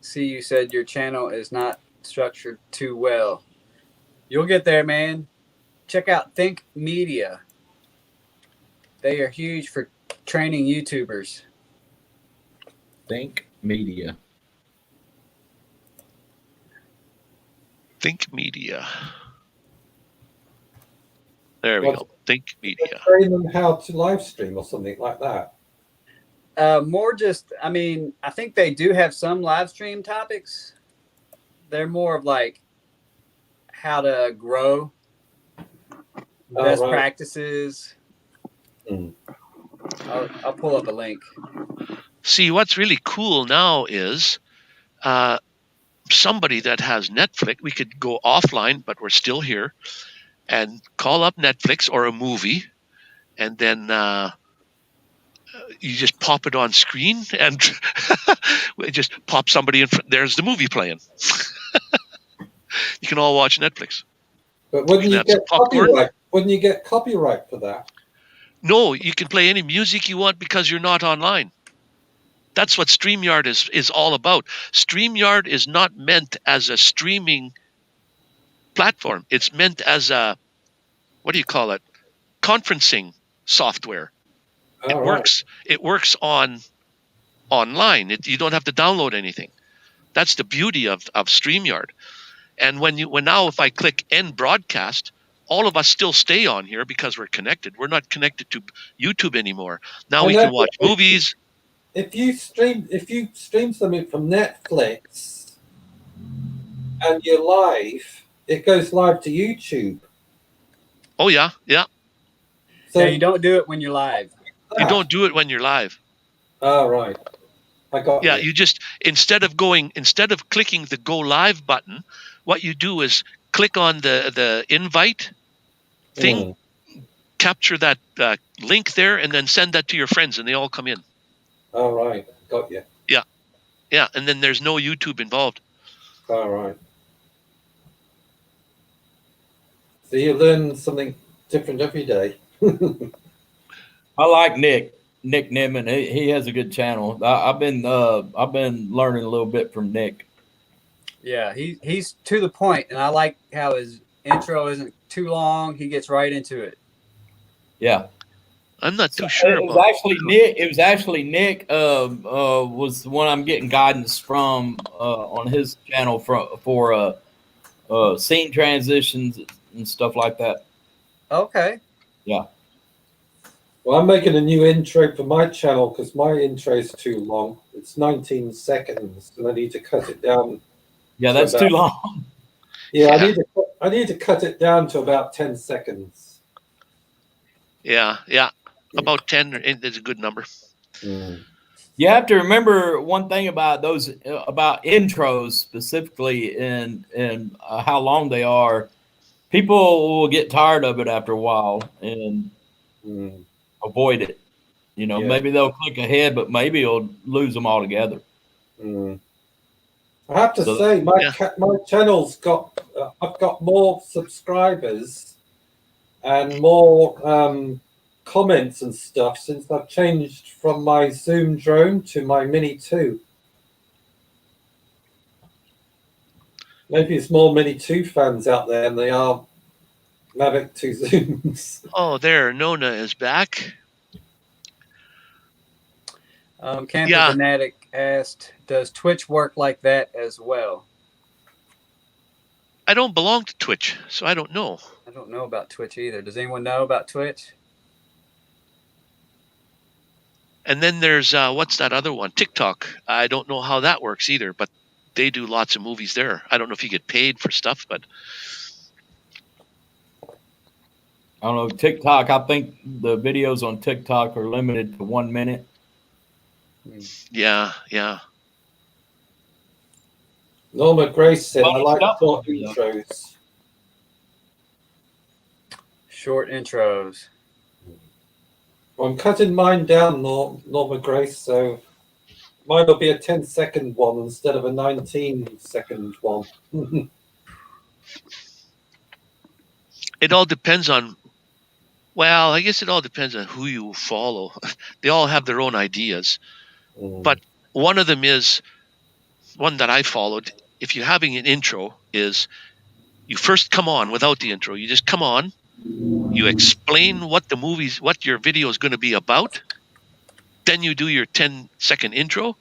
see you said your channel is not structured too well. You'll get there, man. Check out Think Media. They are huge for training YouTubers. Think Media. Think Media. There we go. Think Media. Train them how to live stream or something like that. More just, I mean, I think they do have some live stream topics. They're more of like how to grow, best practices. Mm. I'll pull up a link. See, what's really cool now is somebody that has Netflix, we could go offline, but we're still here, and call up Netflix or a movie, and then you just pop it on screen, and it just pop somebody in front. There's the movie playing. You can all watch Netflix. But wouldn't you have some get popcorn. copyright? Wouldn't you get copyright for that? No, you can play any music you want because you're not online. That's what StreamYard is all about. StreamYard is not meant as a streaming platform. It's meant as a, what do you call it? Conferencing software. It All right. works. It works online. You don't have to download anything. That's the beauty of StreamYard. And when now if I click end broadcast, all of us still stay on here because we're connected. We're not connected to YouTube anymore. Now we can watch movies. If you stream something from Netflix and you're live, it goes live to YouTube. Oh yeah, yeah. So yeah, you don't do it when you're live. You don't do it when you're live. Oh right. I got Yeah, you. you just instead of clicking the go live button, what you do is click on the invite thing, capture that link there, and then send that to your friends, and they all come in. All right, got you. Yeah, and then there's no YouTube involved. All right. So you learn something different every day. I like Nick Nimmin. He has a good channel. I've been learning a little bit from Nick. Yeah, he's to the point, and I like how his intro isn't too long. He gets right into it. Yeah. I'm not too sure it was about actually Nick. It was actually Nick. Was the one I'm getting guidance from on his channel for scene transitions and stuff like that. Okay. Yeah. Well, I'm making a new intro for my channel because my intro is too long. It's 19 seconds, and I need to cut it down. Yeah, that's too long. Yeah, I need to cut it down to about 10 seconds. Yeah. About 10 is a good number. You have to remember one thing about those about intros specifically and how long they are. People will get tired of it after a while and avoid it. You know, maybe they'll click ahead, but maybe it'll lose them altogether. I have to say, my channel's got I've got more subscribers and more comments and stuff since I've changed from my Zoom drone to my Mini 2. Maybe it's more Mini 2 fans out there than they are Mavic 2 Zooms. Oh, there, Nona is back. Camper Fanatic asked, "Does Twitch work like that as well?" I don't belong to Twitch, so I don't know. I don't know about Twitch either. Does anyone know about Twitch? And then there's what's that other one? TikTok. I don't know how that works either, but they do lots of movies there. I don't know if you get paid for stuff, but I don't know. TikTok, I think the videos on TikTok are limited to 1 minute. yeah. Norma Grace said, Well, I like stop. short intros. Short intros. Well, I'm cutting mine down, Norma Grace, so mine will be a 10-second one instead of a 19-second one. It all depends on. Well, I guess it all depends on who you follow. They all have their own ideas, but one of them is one that I followed. If you're having an intro, is you first come on without the intro. You just come on. You explain what your video is going to be about. Then you do your 10-second intro.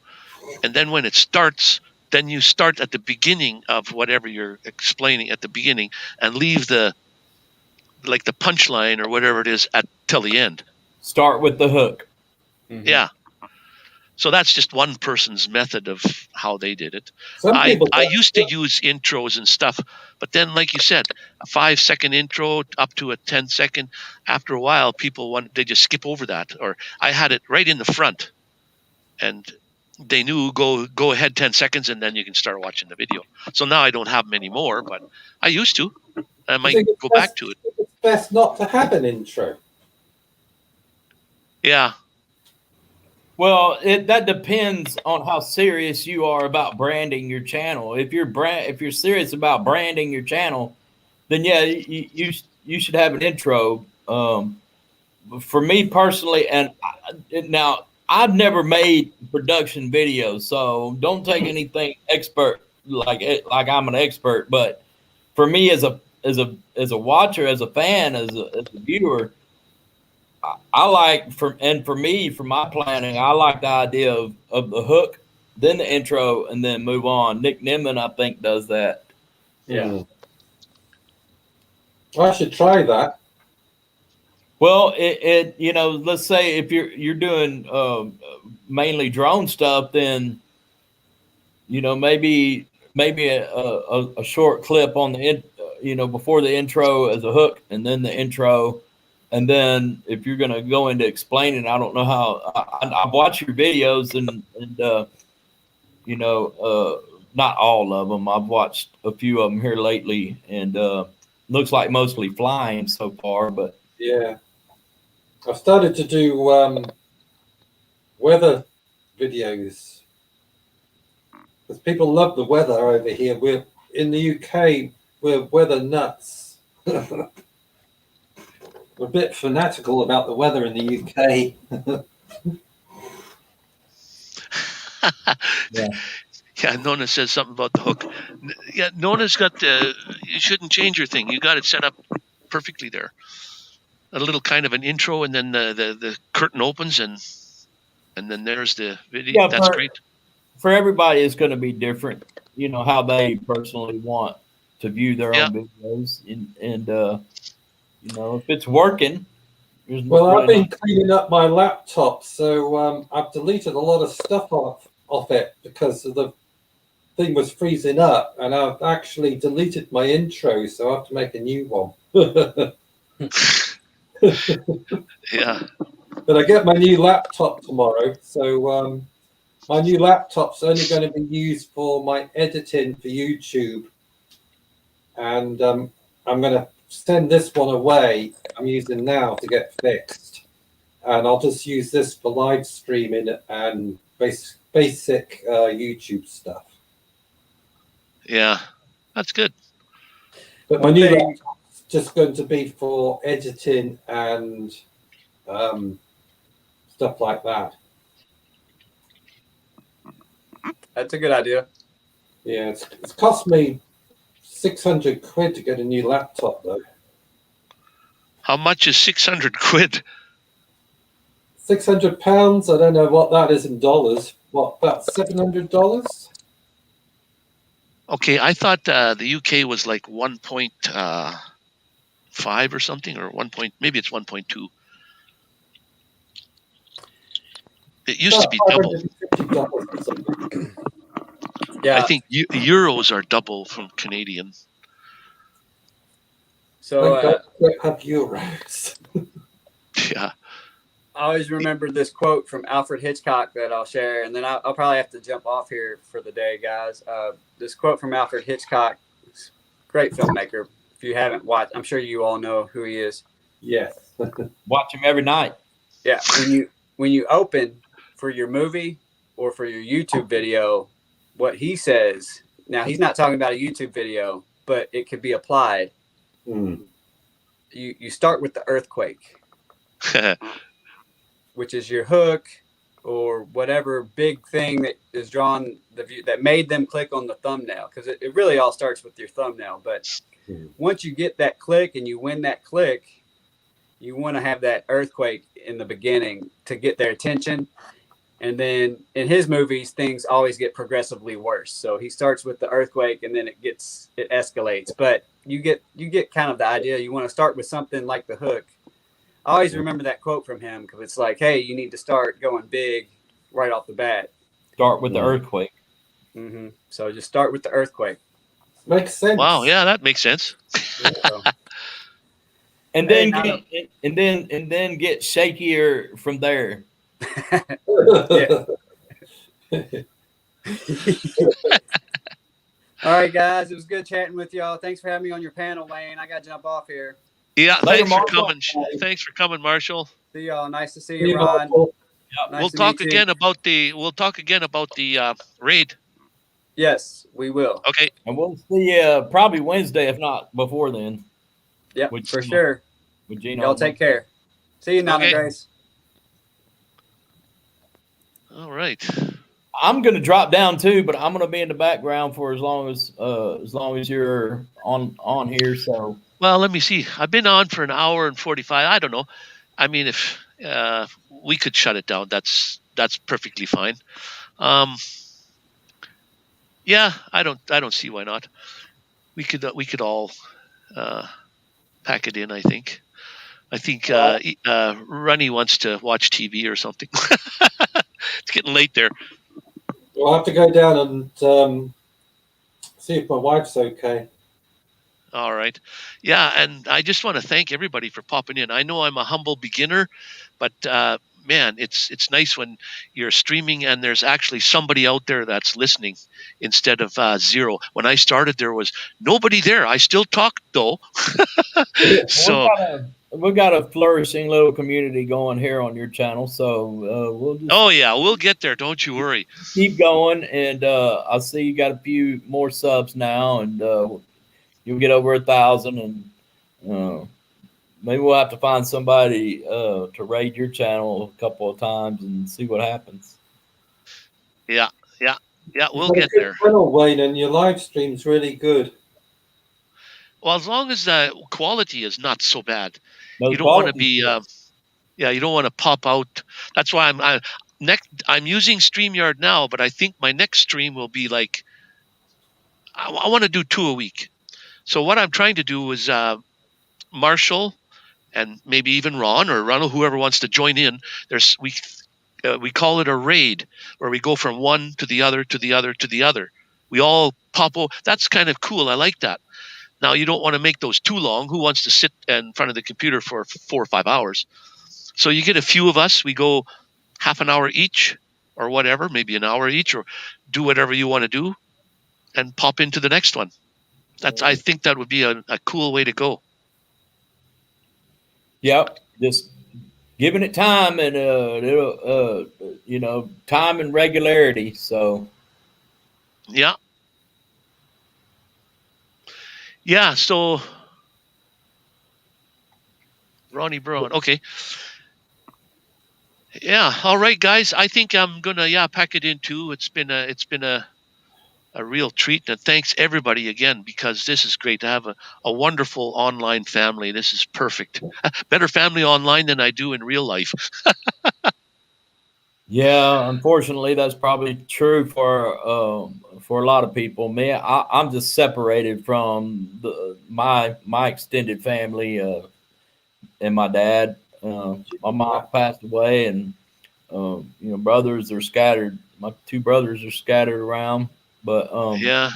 And then when it starts, then you start at the beginning of whatever you're explaining at the beginning and leave the punchline or whatever it is till the end. Start with the hook. Mhm. Yeah. So that's just one person's method of how they did it. Some I people used to use intros and stuff, but then, like you said, a 5-second intro up to a 10-second. After a while, they just skip over that. Or I had it right in the front, and they knew go ahead 10 seconds, and then you can start watching the video. So now I don't have them anymore, but I used to. I might think it's go back to it. It's best not to have an intro. Yeah. Well, that depends on how serious you are about branding your channel. If you're serious about branding your channel, then yeah, you should have an intro. For me personally, now I've never made production videos, so don't take anything expert like I'm an expert. But for me, as a watcher, as a fan, as a viewer, I like for me, for my planning, I like the idea of the hook, then the intro, and then move on. Nick Nimmin, I think, does that. Yeah. I should try that. Well, let's say if you're doing mainly drone stuff, then maybe a short clip on the before the intro as a hook, and then the intro. And then if you're going to go into explaining, I don't know how. I've watched your videos and not all of them. I've watched a few of them here lately, and looks like mostly flying so far. But Yeah. I've started to do weather videos because people love the weather over here. We're in the UK. We're weather nuts. We're a bit fanatical about the weather in the UK. Yeah, Nona says something about the hook. Yeah, Nona's got you shouldn't change your thing. You got it set up perfectly there. A little kind of an intro, and then the curtain opens, and then there's the video. Yeah, That's great. For everybody, it's going to be different. How they personally want to view their own videos, and if it's working. Well, I've been cleaning up my laptop, so I've deleted a lot of stuff off it because the thing was freezing up, and I've actually deleted my intro, so I have to make a new one. Yeah. But I get my new laptop tomorrow, so my new laptop's only going to be used for my editing for YouTube, and I'm going to send this one away. I'm using now to get fixed, and I'll just use this for live streaming and basic YouTube stuff. Yeah, that's good. But my new laptop's just going to be for editing and stuff like that. That's a good idea. Yeah, it's cost me 600 quid to get a new laptop, though. How much is 600 quid? 600 pounds? I don't know what that is in dollars. What, about $700? Okay, I thought the UK was like 1.5 or something, or maybe it's 1.2. It used to About be double. $550 or something. Yeah. I think euros are double from Canadian. So Thank God we don't have euros. Yeah. I always remember this quote from Alfred Hitchcock that I'll share, and then I'll probably have to jump off here for the day, guys. This quote from Alfred Hitchcock, great filmmaker. If you haven't watched, I'm sure you all know who he is. Yes. Watch him every night. Yeah, when you open for your movie or for your YouTube video, what he says. Now he's not talking about a YouTube video, but it could be applied. Mm. You start with the earthquake, which is your hook or whatever big thing that is drawn the view that made them click on the thumbnail, because it really all starts with your thumbnail. But once you get that click and you win that click, you want to have that earthquake in the beginning to get their attention. And then in his movies, things always get progressively worse. So he starts with the earthquake and then it escalates. But you get kind of the idea. You want to start with something like the hook. I always remember that quote from him, because it's like, hey, you need to start going big right off the bat. Start with the earthquake. Mm-hmm. So just start with the earthquake. Makes sense. Wow, yeah, that makes sense. So, And then get shakier from there. Yeah. All right, guys. It was good chatting with y'all. Thanks for having me on your panel, Wayne. I got to jump off here. Yeah, Later, thanks for Marshall. coming. Thanks for coming, Marshall. See y'all. Nice to see you, Ron. Nice We'll to talk meet you. again about the raid. Yes, we will. Okay. And we'll see probably Wednesday, if not before then. Yep, With for Gino. sure. With Gino. Y'all take care. See you, Nana Okay. Grace. All right. I'm gonna drop down too, but I'm gonna be in the background for as long as you're on here. So Well, let me see. I've been on for an hour and 45. I don't know. I mean, if we could shut it down, that's perfectly fine. Yeah, I don't see why not. We could all pack it in. I think Runny wants to watch TV or something. It's getting late there. I'll have to go down and see if my wife's okay. All right. Yeah, and I just want to thank everybody for popping in. I know I'm a humble beginner, but man, it's nice when you're streaming and there's actually somebody out there that's listening instead of zero. When I started, there was nobody there. I still talk though. So we got a flourishing little community going here on your channel. So we'll just we'll get there. Don't you worry. keep going, and I see you got a few more subs now, and you'll get over 1,000, and maybe we'll have to find somebody to raid your channel a couple of times and see what happens. Yeah, we'll get there. Channel, Wayne, and your live stream's really good. Well, as long as the quality is not so bad, No, you don't want to be. You don't want to pop out. That's why I'm using StreamYard now, but I think my next stream will be like I want to do 2 a week. So what I'm trying to do is Marshall and maybe even Ron or Ronald, whoever wants to join in. We call it a raid, where we go from one to the other to the other to the other. We all pop over. That's kind of cool. I like that. Now you don't want to make those too long. Who wants to sit in front of the computer for 4 or 5 hours? So you get a few of us. We go half an hour each, or whatever, maybe an hour each, or do whatever you want to do, and pop into the next one. I think that would be a cool way to go. Yep, just giving it time and time and regularity. So yeah. So Ronnie Brown, okay. Yeah, all right, guys. I think I'm gonna pack it in too. It's been a real treat, and thanks everybody again, because this is great to have a wonderful online family. This is perfect. Better family online than I do in real life. yeah, unfortunately, that's probably true for a lot of people. Me, I'm just separated from my extended family and my dad. My mom passed away, and brothers are scattered. My two brothers are scattered around, but Yeah.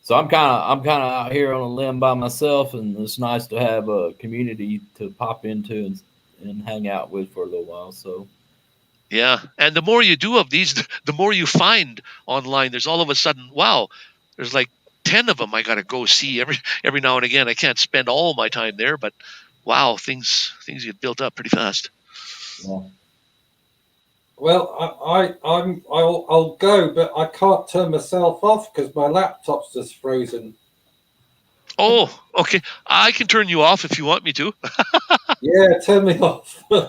so I'm kind of out here on a limb by myself, and it's nice to have a community to pop into and hang out with for a little while. So Yeah. And the more you do of these, the more you find online. There's all of a sudden, wow, there's like 10 of them I got to go see every now and again. I can't spend all my time there, but wow, things get built up pretty fast. yeah. Well, I'll go, but I can't turn myself off because my laptop's just frozen. Oh, okay. I can turn you off if you want me to. Yeah, turn me off. Yeah.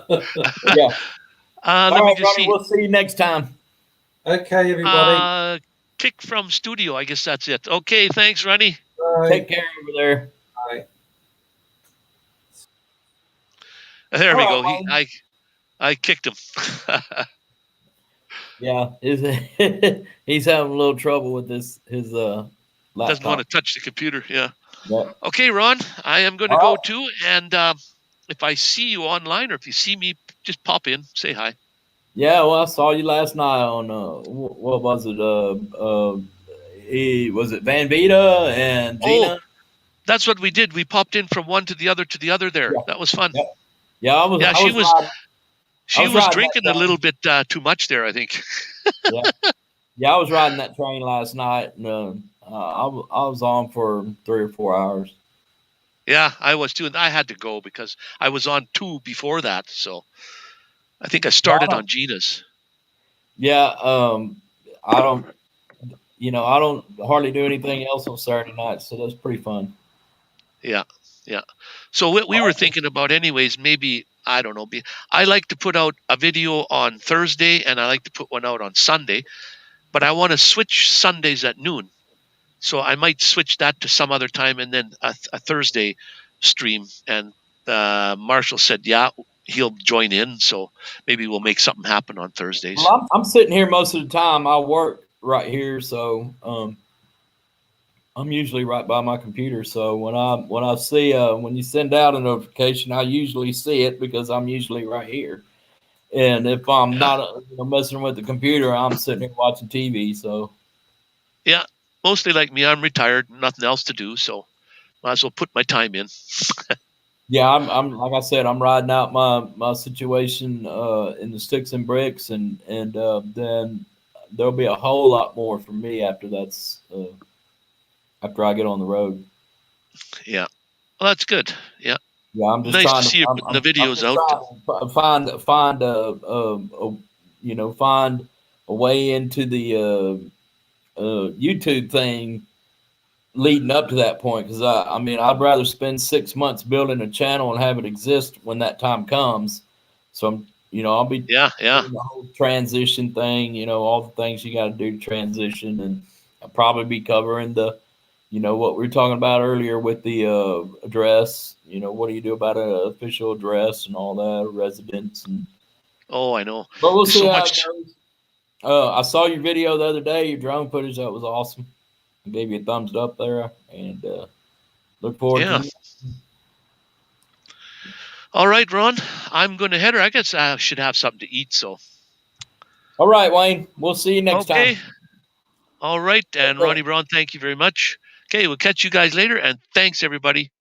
Let All me right, just Ronnie, see. we'll see you next time. Okay, everybody. Kick from studio. I guess that's it. Okay. Thanks, Ronnie. Bye. Take care over there. Bye. There we go. Hello, I kicked him. Yeah, he's having a little trouble with his laptop. Doesn't want to touch the computer. Yeah. Yeah. Okay, Ron. I am going to All go right. too. And if I see you online or if you see me, just pop in, say hi. Yeah, well, I saw you last night on what was it? Was it Van Vita and Gina? Oh, that's what we did. We popped in from one to the other there. Yeah. That was fun. Yeah. Yeah, I was. Yeah, I was. Riding, she was riding drinking a little bit too much there, I think. Yeah, I was riding that train last night, and I was on for 3 or 4 hours. Yeah, I was too, and I had to go because I was on 2 before that. So I think I started on Gina's. Yeah, I don't hardly do anything else on Saturday night, so that's pretty fun. Yeah. So what we were thinking about, anyways, maybe, I don't know. I like to put out a video on Thursday, and I like to put one out on Sunday, but I want to switch Sundays at noon. So I might switch that to some other time, and then a Thursday stream. And Marshall said, yeah, he'll join in. So maybe we'll make something happen on Thursdays. Well, I'm sitting here most of the time. I work right here, so I'm usually right by my computer. So when I see when you send out a notification, I usually see it because I'm usually right here. And if I'm not messing with the computer, I'm sitting here watching TV. So yeah, mostly like me. I'm retired, nothing else to do, so might as well put my time in. Yeah, I'm like I said, I'm riding out my situation in the sticks and bricks, and then there'll be a whole lot more for me after after I get on the road. Yeah, well, that's good. Yeah. Yeah, I'm just nice trying to see the videos out. Find a way into the YouTube thing leading up to that point, because I'd rather spend 6 months building a channel and have it exist when that time comes. So I'll be doing the whole transition thing, all the things you got to do to transition, and I'll probably be covering the what we were talking about earlier with the address. What do you do about an official address and all that, residence, and I know. But we'll There's see so how much. it goes. I saw your video the other day, your drone footage. That was awesome. I gave you a thumbs up there, and look forward to it. All right, Ron, I'm going to head her. I guess I should have something to eat. So. All right, Wayne. We'll see you next time. All right, and Ronnie Braun, thank you very much. Okay, we'll catch you guys later, and thanks, everybody.